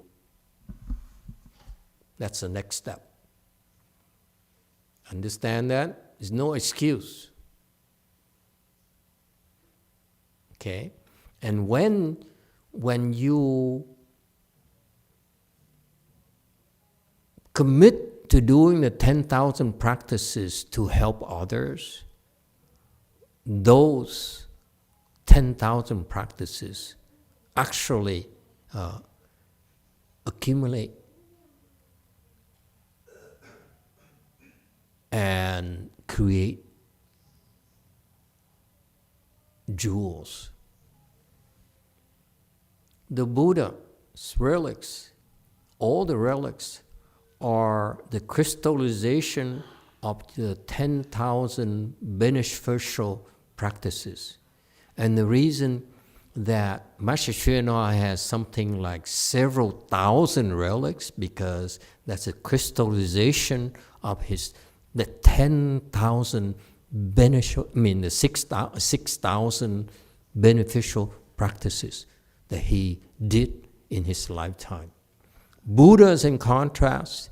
That's the next step. Understand that? There's no excuse. Okay? And when you commit to doing the 10,000 practices to help others, those 10,000 practices actually accumulate and create jewels. The Buddha's relics, all the relics, are the crystallization of the 10,000 beneficial practices. And the reason that Master Hsuan Hua has something like several thousand relics, because that's a crystallization of the 10,000 beneficial, the 6,000 beneficial practices that he did in his lifetime. Buddhas, in contrast,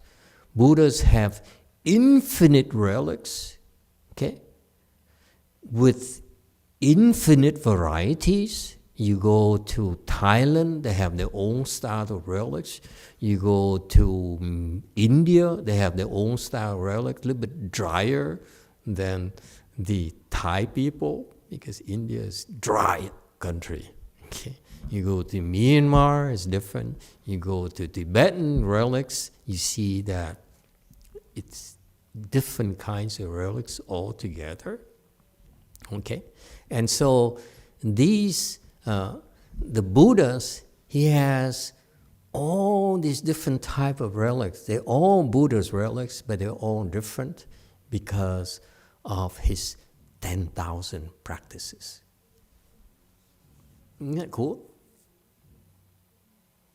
Buddhas have infinite relics, okay, with infinite varieties. You go to Thailand, they have their own style of relics. You go to India, they have their own style of relics, a little bit drier than the Thai people, because India is dry country. Okay. You go to Myanmar, it's different. You go to Tibetan relics, you see that it's different kinds of relics all together. Okay? And so these, the Buddhas, he has all these different type of relics. They're all Buddha's relics, but they're all different because of his 10,000 practices. Isn't that cool?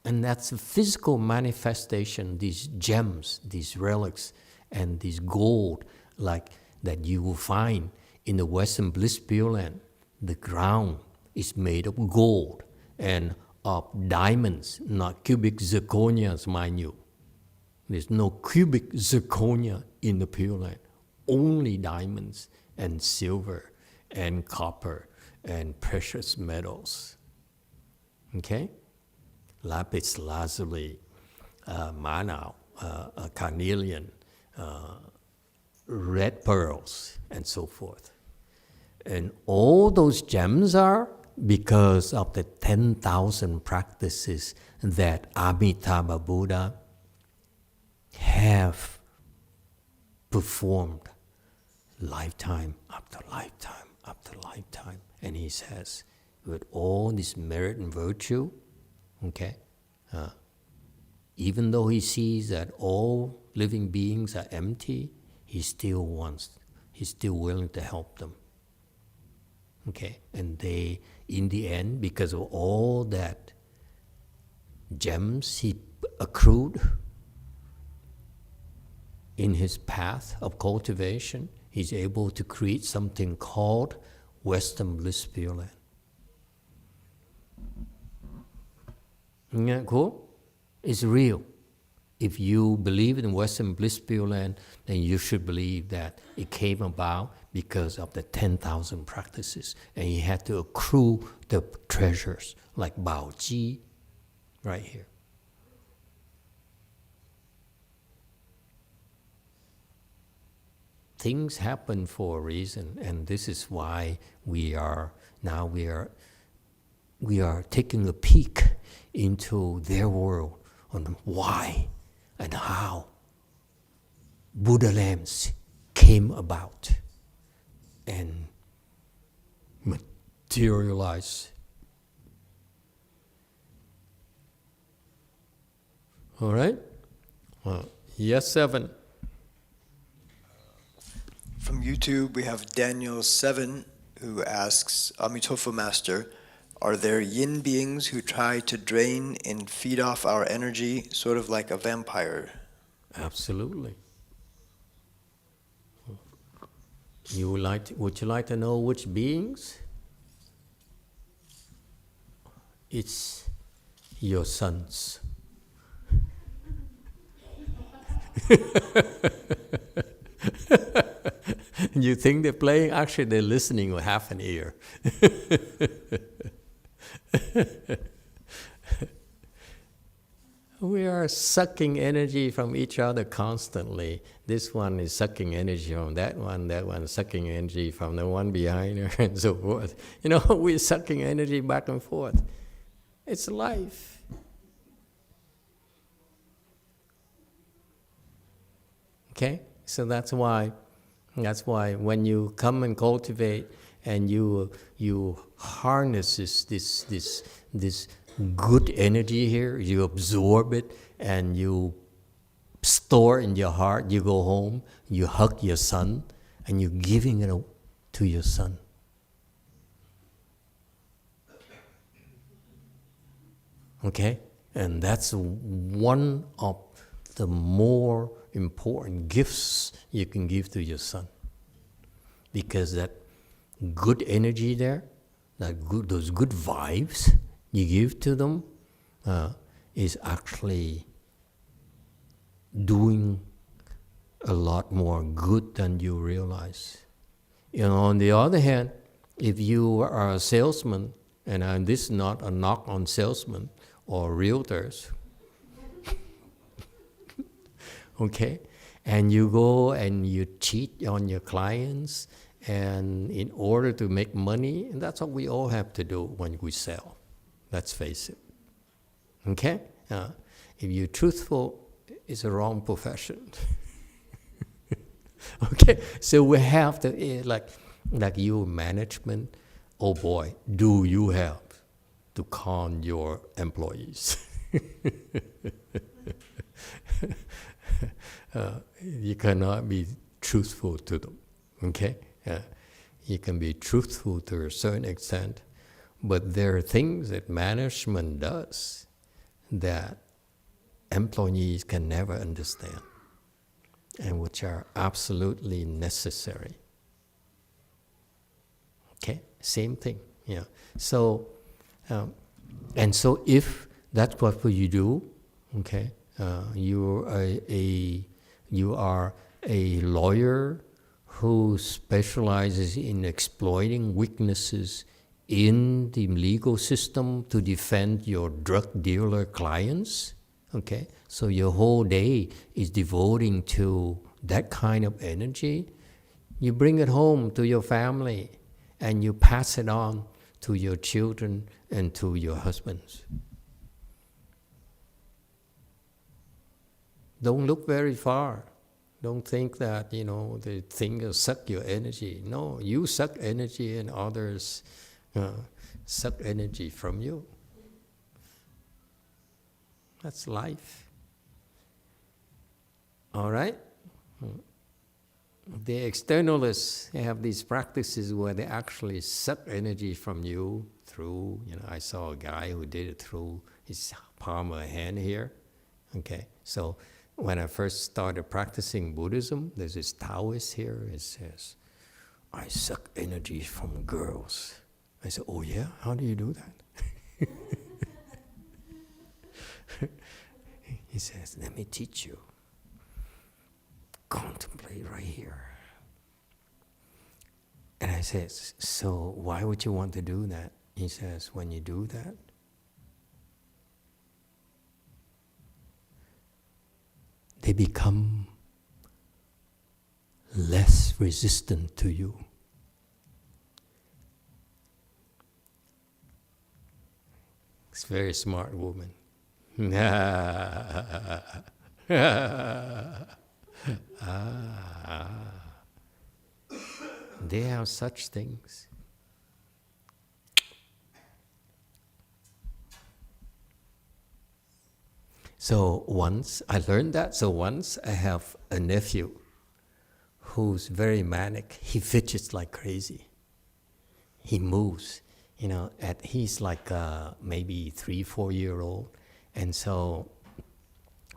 And that's a physical manifestation, these gems, these relics, and this gold like that you will find in the Western Bliss Pure Land. The ground is made of gold and of diamonds, not cubic zirconias, mind you. There's no cubic zirconia in the Pure Land. Only diamonds and silver and copper and precious metals. Okay? Lapis lazuli, manau, carnelian, red pearls, and so forth. And all those gems are because of the 10,000 practices that Amitabha Buddha have performed lifetime after lifetime after lifetime. And he says, with all this merit and virtue, okay, even though he sees that all living beings are empty, he's still willing to help them. Okay, and they, in the end, because of all that gems he accrued in his path of cultivation, he's able to create something called Western Bliss Pure Land. Isn't that cool? It's real. If you believe in Western Bliss Pure Land, then you should believe that it came about because of the 10,000 practices. And he had to accrue the treasures, like Bao Ji, right here. Things happen for a reason, and this is why we are taking a peek into their world on why and how Buddha lamps came about and materialized. All right? Yes, 7. From YouTube, we have Daniel7, who asks, Amitofuo Master, are there yin beings who try to drain and feed off our energy, sort of like a vampire? Absolutely. Would you like to know which beings? It's your sons. You think they're playing? Actually, they're listening with half an ear. We are sucking energy from each other constantly. This one is sucking energy from that one sucking energy from the one behind her, and so forth. You know, we're sucking energy back and forth. It's life. Okay? So that's why when you come and cultivate and you harness this good energy here, you absorb it and you store in your heart, you go home, you hug your son, and you're giving it to your son. Okay? And that's one of the more important gifts you can give to your son. Because that good energy there, those good vibes you give to them is actually doing a lot more good than you realize. You know, on the other hand, if you are a salesman, and this is not a knock on salesmen or realtors, okay, and you go and you cheat on your clients, and in order to make money, and that's what we all have to do when we sell. Let's face it. Okay? If you're truthful, it's a wrong profession. Okay, so we have to, like you management, oh boy, do you have to con your employees. You cannot be truthful to them, okay? You can be truthful to a certain extent, but there are things that management does that employees can never understand and which are absolutely necessary. Okay, same thing, yeah. So, and so if that's what you do, okay, you are a lawyer who specializes in exploiting weaknesses in the legal system to defend your drug dealer clients, okay? So your whole day is devoting to that kind of energy. You bring it home to your family and you pass it on to your children and to your husbands. Don't look very far. Don't think that, the thing will suck your energy. No, you suck energy and others suck energy from you. That's life. All right? The externalists have these practices where they actually suck energy from you through, I saw a guy who did it through his palm of a hand here. Okay, so when I first started practicing Buddhism, there's this Taoist here, it says, I suck energy from girls. I said, oh yeah, how do you do that? He says, let me teach you. Contemplate right here. And I said, so why would you want to do that? He says, when you do that, they become less resistant to you. It's a very smart woman. They have such things. So once I learned that, so once I have a nephew who's very manic. He fidgets like crazy. He moves, he's like maybe 3-4-year-old. And so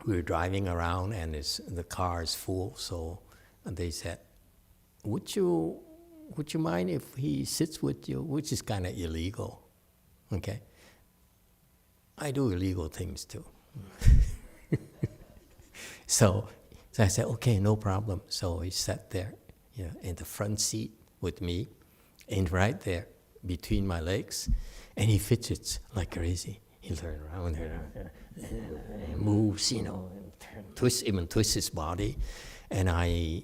we were driving around and the car is full. So they said, would you mind if he sits with you? Which is kind of illegal, okay? I do illegal things too. So I said, okay, no problem. So he sat there, in the front seat with me, and right there between my legs, and he fidgets like crazy. He turns around, and moves, twists his body, and I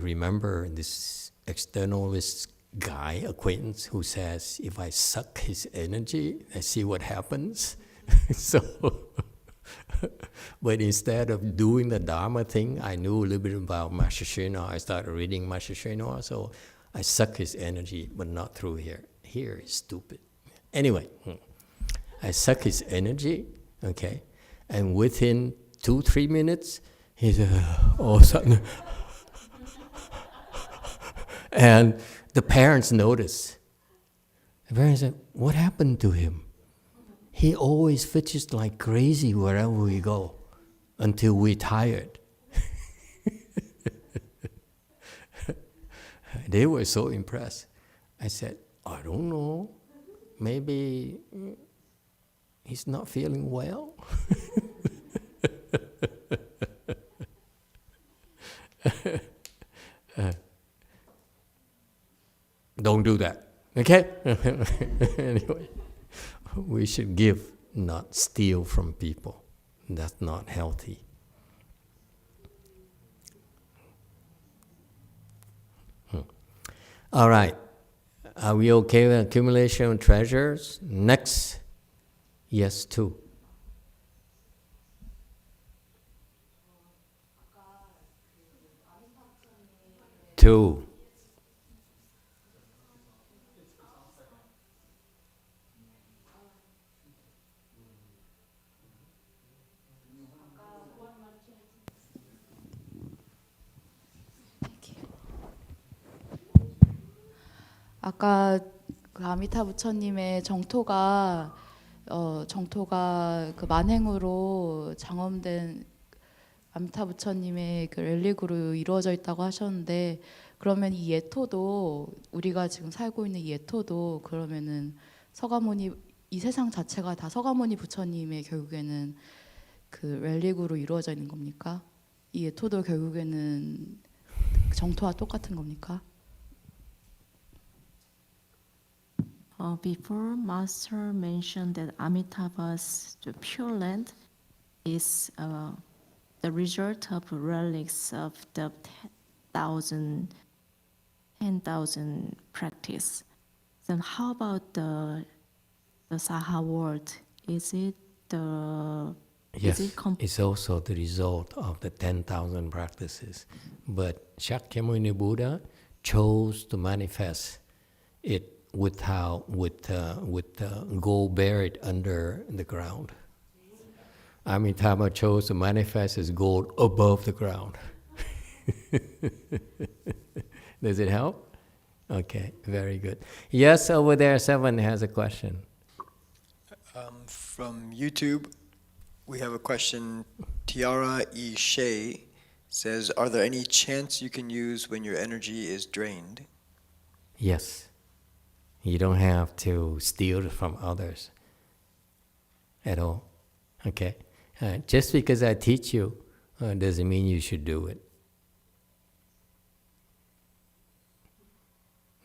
remember this externalist guy acquaintance who says, if I suck his energy, I see what happens. So, but instead of doing the Dharma thing, I knew a little bit about Master Shenhua. I started reading Master Shenhua, so I suck his energy, but not through here. Here is stupid. Anyway, I suck his energy, okay, and within 2-3 minutes, he's all of a sudden, and the parents notice. The parents said, what happened to him? He always fidgets like crazy wherever we go until we're tired. They were so impressed. I said, I don't know. Maybe he's not feeling well. Don't do that, okay? Anyway. We should give, not steal from people. That's not healthy. All right. Are we okay with accumulation of treasures? Next. Yes, two. two. 아까 그 아미타 부처님의 정토가 그 만행으로 장엄된 아미타 부처님의 그 렐릭으로 이루어져 있다고 하셨는데, 그러면 이 예토도, 우리가 지금 살고 있는 이 예토도 그러면은 서가모니, 이 세상 자체가 다 서가모니 부처님의 결국에는 그 렐릭으로 이루어져 있는 겁니까? 이 예토도 결국에는 정토와 똑같은 겁니까? Before Master mentioned that Amitabha's Pure Land is the result of relics of the 10,000 practice. Then how about the Saha world? Is it the Yes, is it it's also the result of the 10,000 practices. But Shakyamuni Buddha chose to manifest it with gold buried under the ground. Amitabha chose to manifest his gold above the ground. Does it help? Okay, very good. Yes, over there, Seven has a question. From YouTube, we have a question. Tiara E. Shea says, are there any chants you can use when your energy is drained? Yes. You don't have to steal from others at all. Okay? Just because I teach you doesn't mean you should do it.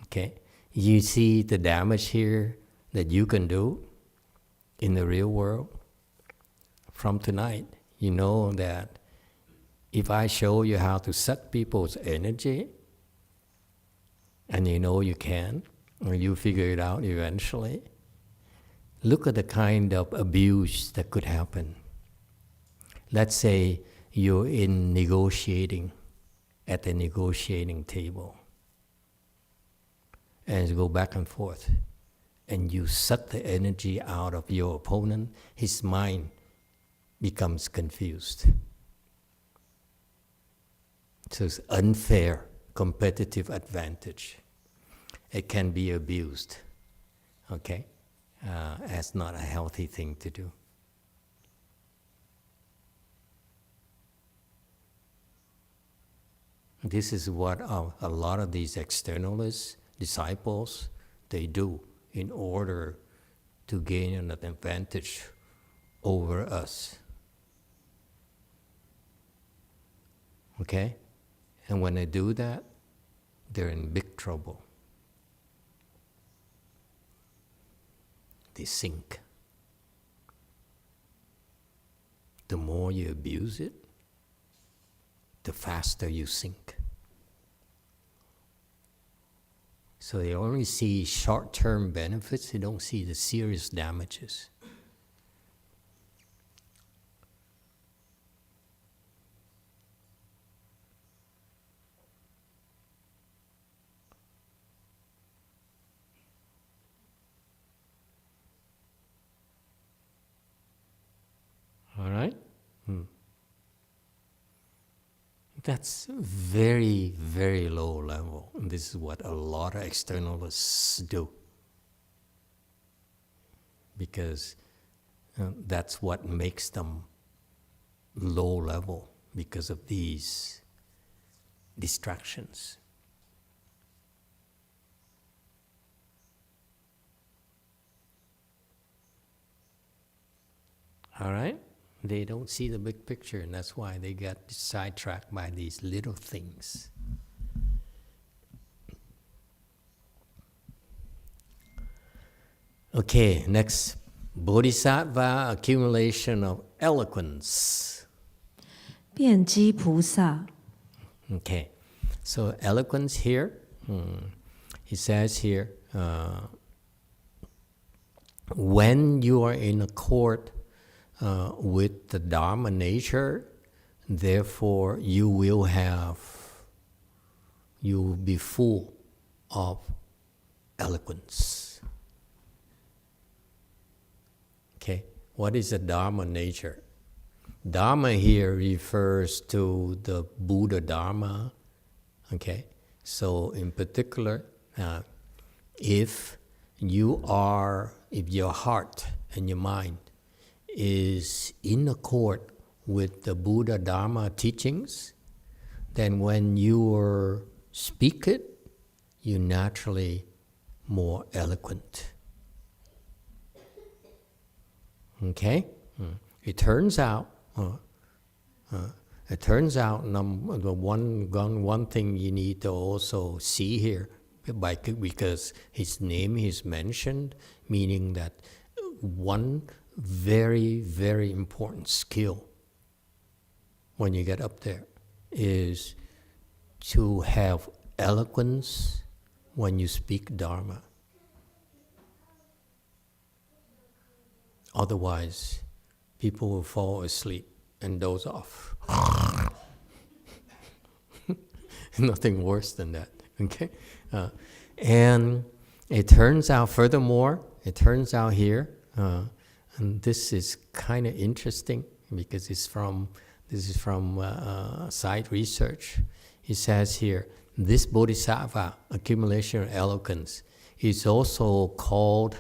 Okay? You see the damage here that you can do in the real world? From tonight, you know that if I show you how to suck people's energy, and you know you can, or you figure it out eventually, look at the kind of abuse that could happen. Let's say you're in negotiating, at the negotiating table, and you go back and forth, and you suck the energy out of your opponent, his mind becomes confused. So it's unfair competitive advantage. It can be abused, okay? That's not a healthy thing to do. This is what a lot of these externalists, disciples, they do in order to gain an advantage over us. Okay? And when they do that, they're in big trouble. They sink. The more you abuse it, the faster you sink. So they only see short-term benefits, they don't see the serious damages. All right? That's very, very low level. And this is what a lot of externalists do. Because that's what makes them low level, because of these distractions. All right? They don't see the big picture, and that's why they get sidetracked by these little things. Okay, next. Bodhisattva, accumulation of eloquence. 辩机菩萨 Okay, so eloquence here, he says here, when you are in accord with the Dharma nature, therefore you will have you will be full of eloquence. Okay, what is the Dharma nature? Dharma here refers to the Buddha Dharma. Okay, so in particular, if your heart and your mind is in accord with the Buddha Dharma teachings, then when you speak it, you're naturally more eloquent. Okay? It turns out, the one thing you need to also see here, because his name is mentioned, meaning that one very, very important skill when you get up there is to have eloquence when you speak Dharma. Otherwise, people will fall asleep and doze off. Nothing worse than that, okay? And it turns out, furthermore, here, and this is kind of interesting because this is from side research. It says here, this Bodhisattva, accumulation of eloquence, is also called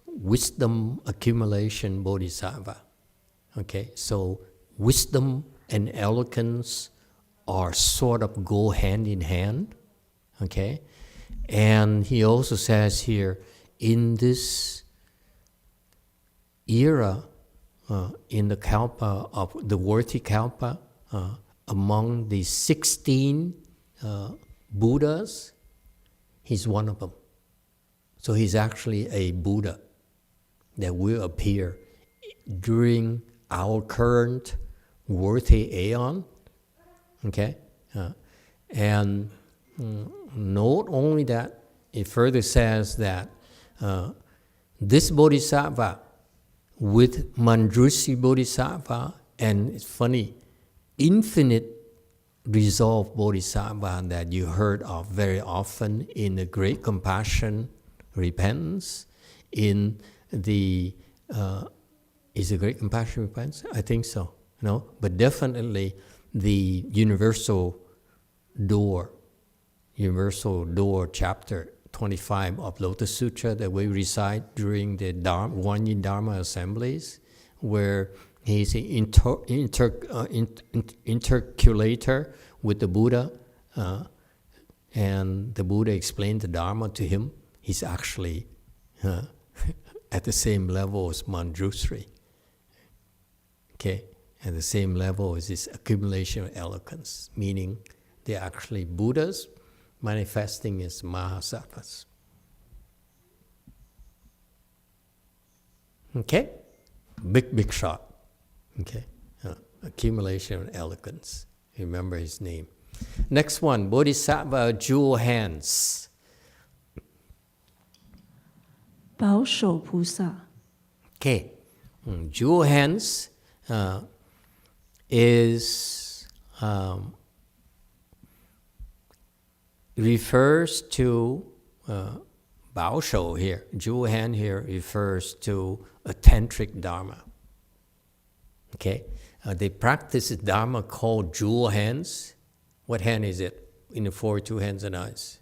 wisdom accumulation Bodhisattva. Okay, so wisdom and eloquence are sort of go hand in hand. Okay, and he also says here, in this era, in the kalpa of the worthy kalpa, among the 16 Buddhas, he's one of them. So he's actually a Buddha that will appear during our current worthy aeon. Okay? And not only that, it further says that this Bodhisattva with Manjushri Bodhisattva, and it's funny, infinite resolve Bodhisattva that you heard of very often in the Great Compassion Repentance, in the, is it Great Compassion Repentance? I think so, no? But definitely the Universal Door chapter 25 of Lotus Sutra that we recite during the One Dharma assemblies, where he's an interculator with the Buddha, and the Buddha explained the Dharma to him. He's actually at the same level as Manjushri. Okay, at the same level as this accumulation of eloquence, meaning they're actually Buddhas manifesting as Mahasattvas. Okay, big shot. Okay, accumulation of eloquence. Remember his name. Next one, Bodhisattva jewel hands. 保守菩萨 Okay, jewel hands is refers to Bao Shou here. Jewel hand here refers to a tantric Dharma. Okay, they practice a Dharma called jewel hands. What hand is it in the 42 hands and eyes?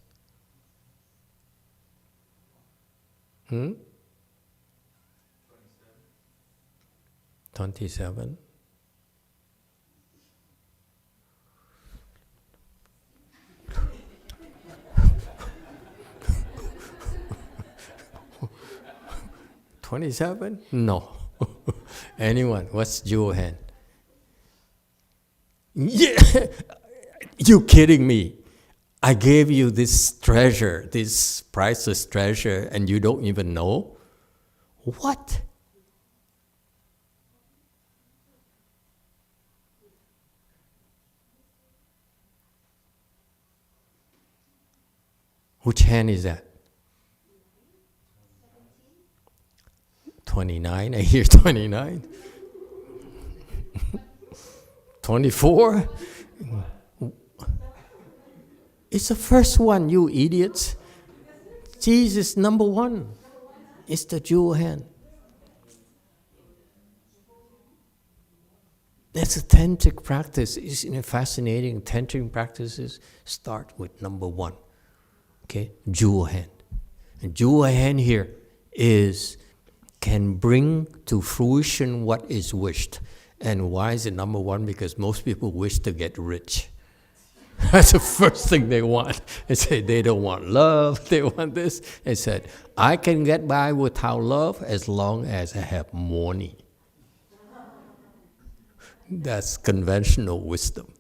27. $27? No. Anyone? What's jewel hand? Yeah, you kidding me? I gave you this treasure, this priceless treasure, and you don't even know? What? Which hand is that? 29, I hear 29. 24? It's the first one, you idiots. Jesus, number one. It's the jewel hand. That's a tantric practice. It's fascinating. Tantric practices start with number one. Okay, jewel hand. And jewel hand here can bring to fruition what is wished. And why is it number one? Because most people wish to get rich. That's the first thing they want. They say they don't want love, they want this. They said, I can get by without love as long as I have money. That's conventional wisdom.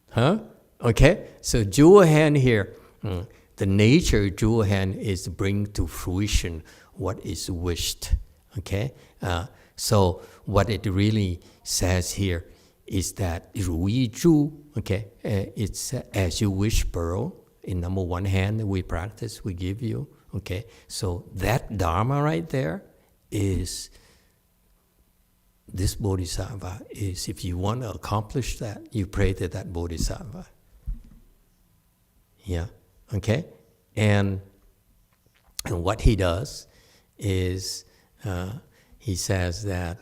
Huh? Okay? So jewel hand here, the nature of jewel hand is to bring to fruition what is wished. Okay? So what it really says here is that Ru Yi Zhu, okay, it's as you wish pearl. In number one hand we practice, we give you. Okay? So that Dharma right there is... This Bodhisattva is, if you want to accomplish that, you pray to that Bodhisattva. Yeah, okay? And what he does is, he says that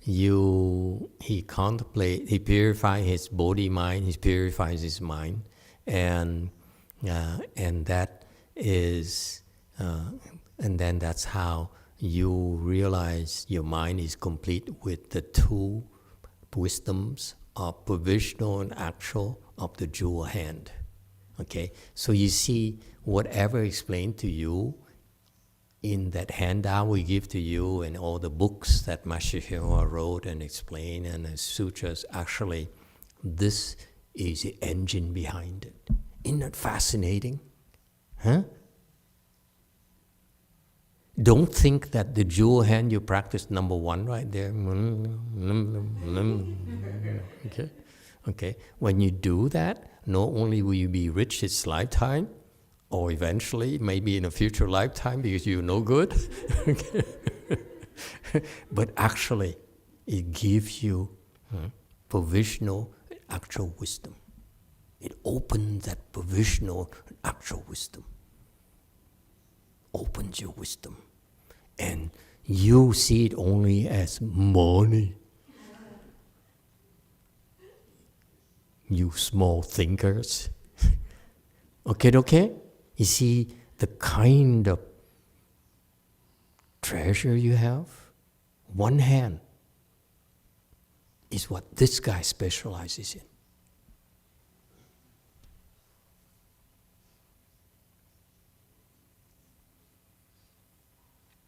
he contemplates, he purifies his body mind, he purifies his mind, and that is, and then that's how you realize your mind is complete with the two wisdoms of provisional and actual of the jewel hand. Okay, so you see, whatever explained to you in that handout we give to you and all the books that Master YongHua wrote and explained and the sutras, actually, this is the engine behind it. Isn't that fascinating? Huh? Don't think that the jewel hand you practice number one right there. Okay, okay. When you do that, not only will you be rich this lifetime, or eventually, maybe in a future lifetime, because you're no good. But actually, it gives you provisional, actual wisdom. It opens that provisional, actual wisdom. Opens your wisdom, and you see it only as money. You small thinkers. Okay? You see the kind of treasure you have? One hand is what this guy specializes in.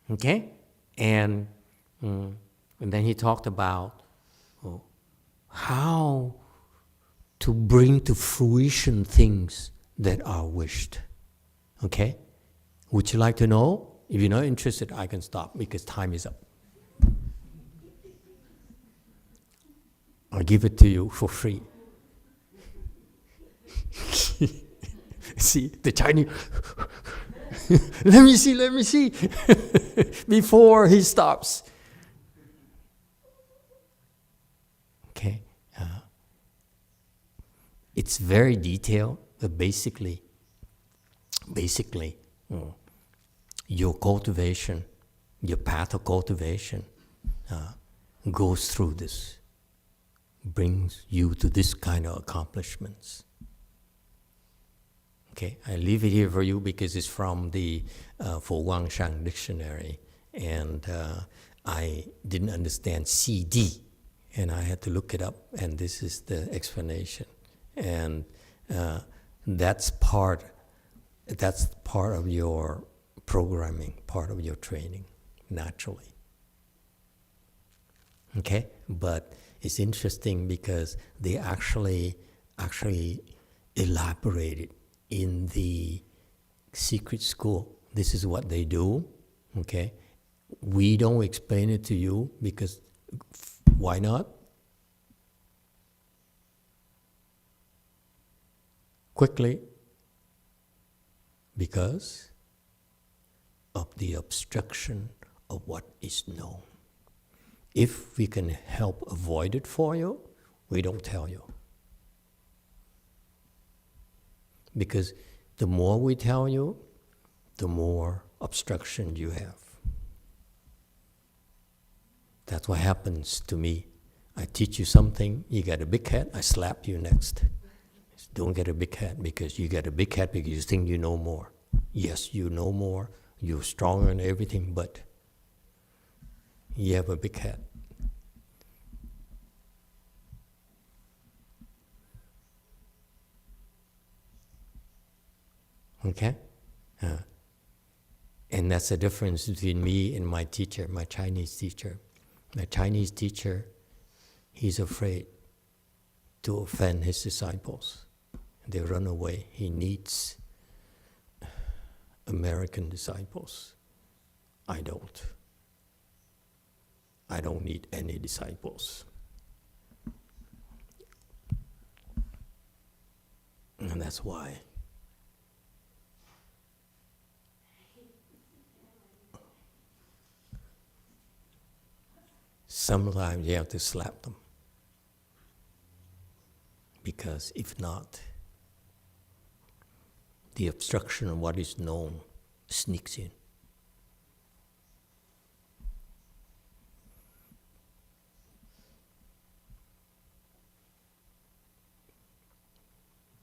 Okay? And then he talked about how to bring to fruition things that are wished. Okay? Would you like to know? If you're not interested, I can stop because time is up. I'll give it to you for free. See, the Chinese... let me see, before he stops. Okay, it's very detailed, but basically, your cultivation, your path of cultivation goes through this, brings you to this kind of accomplishments. Okay, I leave it here for you because it's from the Fo Guangshang dictionary, and I didn't understand CD, and I had to look it up, and this is the explanation, and that's part of your programming, part of your training, naturally. Okay, but it's interesting because they actually elaborated in the secret school. This is what they do, okay? We don't explain it to you because why not? Quickly, because of the obstruction of what is known. If we can help avoid it for you, we don't tell you. Because the more we tell you, the more obstruction you have. That's what happens to me. I teach you something, you get a big head, I slap you next. Don't get a big head because you get a big head because you think you know more. Yes, you know more, you're stronger in everything, but you have a big head. Okay? And that's the difference between me and my teacher, my Chinese teacher. My Chinese teacher, he's afraid to offend his disciples. They run away. He needs American disciples. I don't. I don't need any disciples. And that's why. Sometimes you have to slap them. Because if not, the obstruction of what is known sneaks in.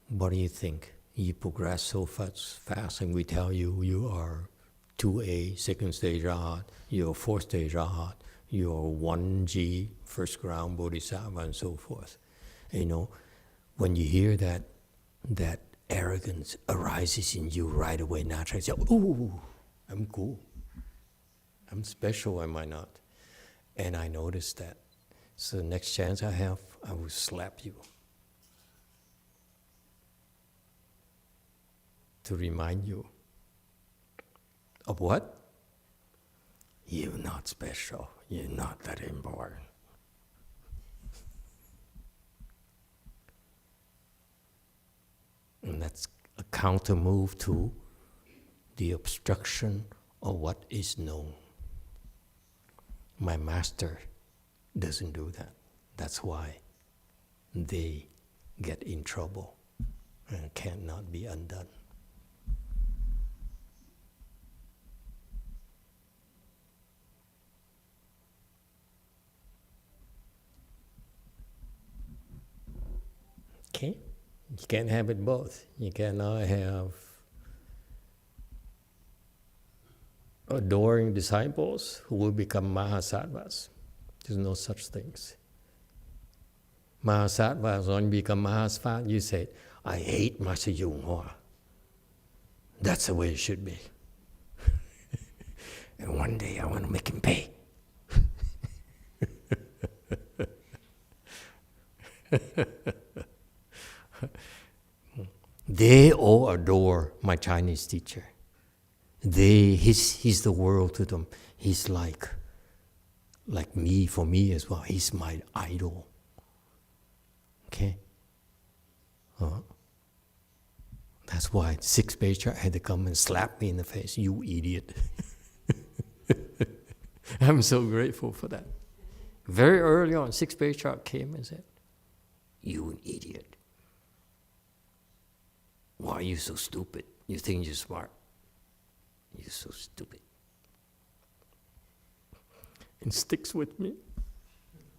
What do you think? You progress so fast and we tell you you are 2A, second stage Rahat, you're 4th stage Rahat, you're 1G, first ground Bodhisattva, and so forth. You know, when you hear that arrogance arises in you right away, naturally, you say, ooh, I'm cool. I'm special, am I not? And I noticed that. So the next chance I have, I will slap you. To remind you of what? You're not special. You're not that important. And that's a counter move to the obstruction of what is known. My master doesn't do that. That's why they get in trouble and cannot be undone. Okay? You can't have it both. You cannot have adoring disciples who will become Mahasattvas. There's no such things. Mahasattvas, when you become Mahasattva, you say, I hate Master YongHua. That's the way it should be. And one day I want to make him pay. They all adore my Chinese teacher. He's the world to them. He's like me, for me as well. He's my idol. Okay? That's why 6th Patriarch had to come and slap me in the face. You idiot. I'm so grateful for that. Very early on, 6th Patriarch came and said, you an idiot. Why are you so stupid? You think you're smart. You're so stupid. It sticks with me.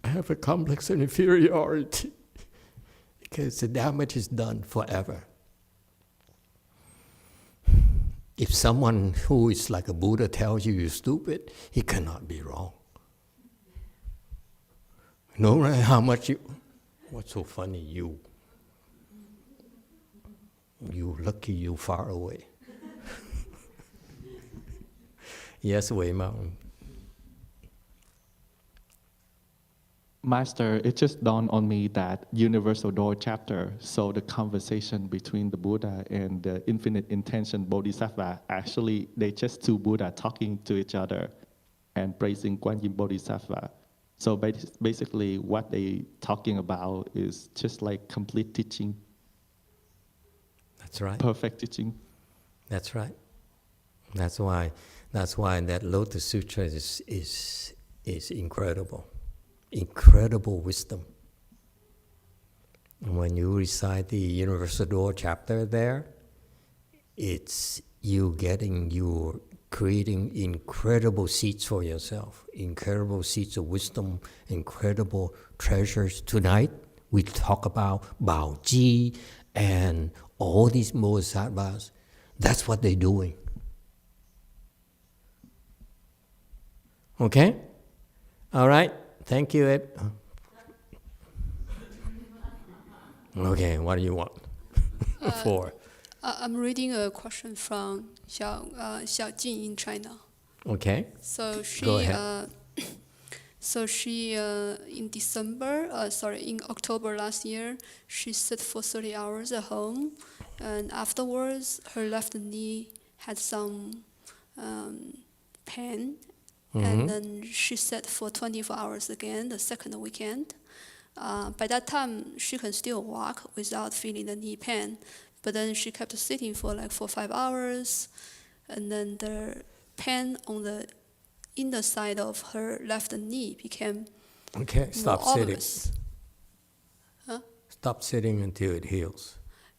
I have a complex of inferiority because the damage is done forever. If someone who is like a Buddha tells you you're stupid, he cannot be wrong. No matter how much you... What's so funny? You lucky you far away. Yes, Wei Mountain. Master, it just dawned on me that Universal Door chapter, so the conversation between the Buddha and the infinite intention Bodhisattva, actually, they just two Buddha talking to each other and praising Guan Yin Bodhisattva. So basically, what they talking about is just like complete teaching. That's right. Perfect teaching. That's right. That's why that Lotus Sutra is incredible. Incredible wisdom. And when you recite the Universal Door chapter there, It's you're creating incredible seeds for yourself, incredible seeds of wisdom, incredible treasures. Tonight, we talk about Bao Ji and all these Bodhisattvas. That's what they're doing. Okay? All right. Thank you, Ed. Okay, what do you want? For? I'm reading a question from Xiaojin in China. Okay. So she, Go ahead. In in October last year, she sat for 30 hours at home, and afterwards her left knee had some pain, and then she sat for 24 hours again the second weekend. By that time, she can still walk without feeling the knee pain, but then she kept sitting for like 4 or 5 hours, and then the pain on the inner side of her left knee became Stop more sitting. obvious. Huh? Stop sitting until it heals.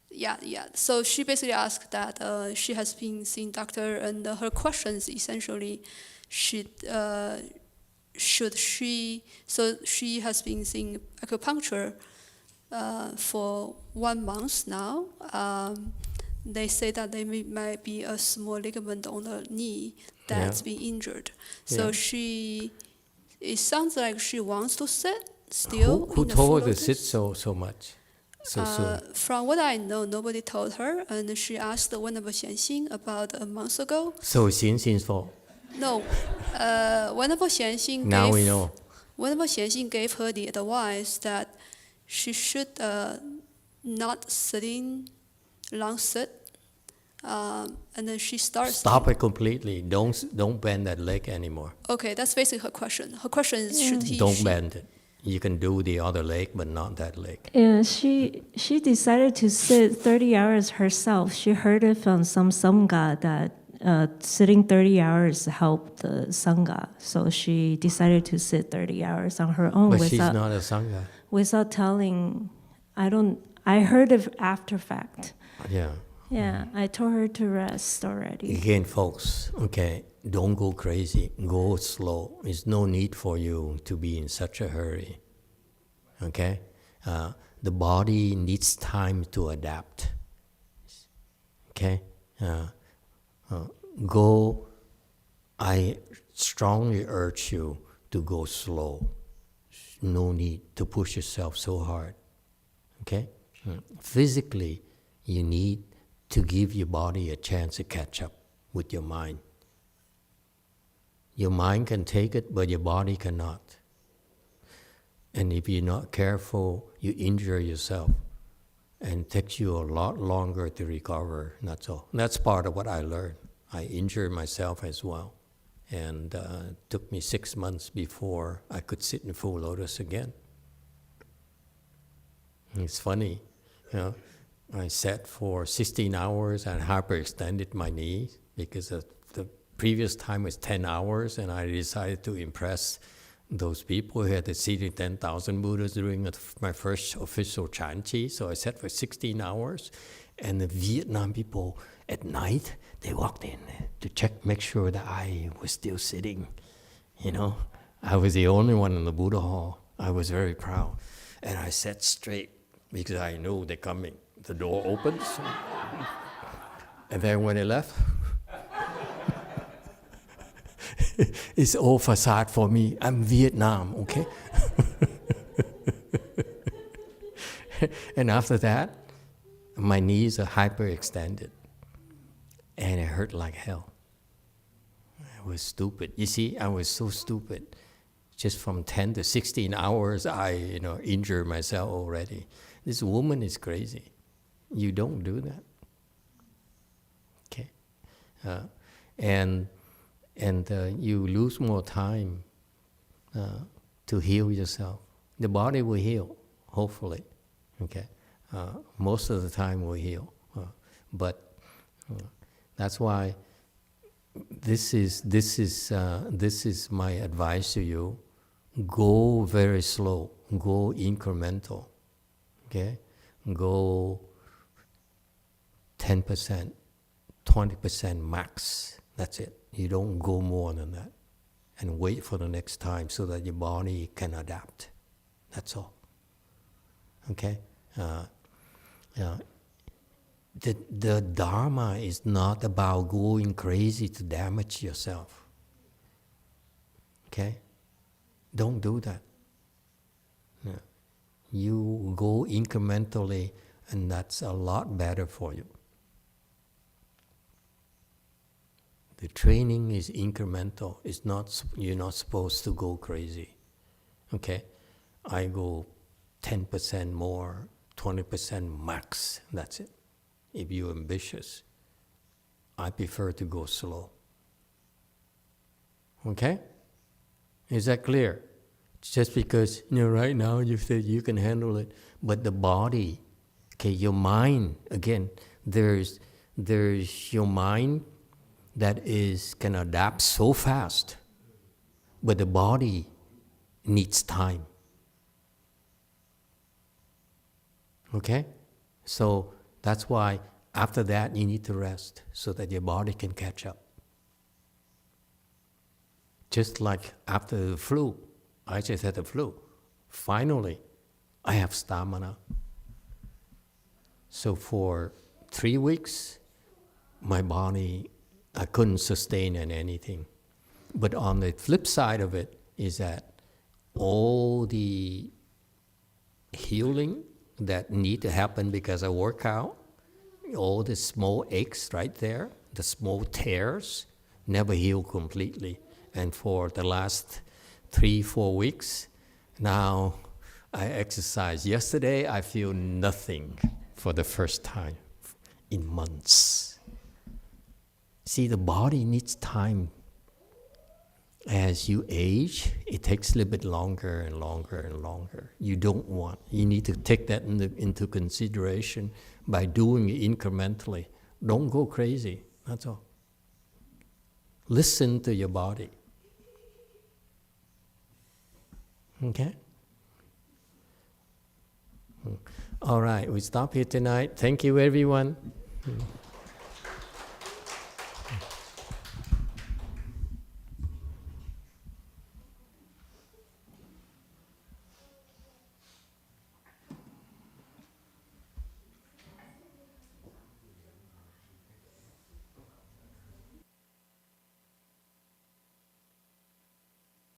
Yeah. So she basically asked that she has been seeing doctor, and her questions essentially should she? So she has been seeing acupuncture for 1 month now. They say that there might be a small ligament on the knee that's been injured. So it sounds like she wants to sit still. Who in the told her full to sit lotus. so much, so soon? From what I know, nobody told her, and she asked Venerable Xianxin about a month ago. So Xinxin's fault. No, Venerable Xianxin Now we know. Venerable Xianxin gave her the advice that she should not sitting, long sit, and then she starts. Stop it completely. Don't bend that leg anymore. Okay, that's basically her question. Her question is, should he? Don't bend it. You can do the other leg, but not that leg. Yeah, she decided to sit 30 hours herself. She heard it from some Sangha that sitting 30 hours helped the Sangha. So she decided to sit 30 hours on her own But she's not a Sangha. without telling. I heard it after fact. Yeah. Yeah, I told her to rest already. Again, folks, okay, don't go crazy. Go slow. There's no need for you to be in such a hurry. Okay? The body needs time to adapt. Okay? I strongly urge you to go slow. No need to push yourself so hard. Okay? Physically, you need to give your body a chance to catch up with your mind. Your mind can take it, but your body cannot. And if you're not careful, you injure yourself. And it takes you a lot longer to recover, that's all. That's part of what I learned. I injured myself as well. And it took me 6 months before I could sit in full lotus again. It's funny, you know. I sat for 16 hours and hyperextended my knees because the previous time was 10 hours, and I decided to impress those people who had seen 10,000 Buddhas during my first official Chanchi. So I sat for 16 hours, and the Vietnam people at night, they walked in to make sure that I was still sitting. You know, I was the only one in the Buddha hall. I was very proud. And I sat straight because I knew they're coming. The door opens, and then when they left, it's all facade for me. I'm Vietnam, okay? And after that, my knees are hyperextended, and it hurt like hell. I was stupid. You see, I was so stupid. Just from 10 to 16 hours, I injured myself already. This woman is crazy. You don't do that. Okay, and you lose more time to heal yourself. The body will heal, hopefully. Okay, most of the time will heal, but that's why this is my advice to you. Go very slow. Go incremental. Okay, go 10%, 20% max. That's it. You don't go more than that. And wait for the next time so that your body can adapt. That's all. Okay? The Dharma is not about going crazy to damage yourself. Okay? Don't do that. Yeah. You go incrementally, and that's a lot better for you. The training is incremental. It's not, you're not supposed to go crazy. Okay? I go 10% more, 20% max. That's it. If you're ambitious, I prefer to go slow. Okay? Is that clear? Just because, right now you say you can handle it, but the body, okay, your mind, again, there's your mind that can adapt so fast, but the body needs time. Okay? So that's why after that you need to rest so that your body can catch up. Just like after the flu, I just had the flu. Finally, I have stamina. So for 3 weeks, my body, I couldn't sustain anything. But on the flip side of it is that all the healing that need to happen because I work out, all the small aches right there, the small tears, never heal completely. And for the last 3-4 weeks, now I exercise. Yesterday, I feel nothing for the first time in months. See, the body needs time. As you age, it takes a little bit longer and longer and longer. You need to take that into consideration by doing it incrementally. Don't go crazy, that's all. Listen to your body. Okay? All right, we stop here tonight. Thank you, everyone.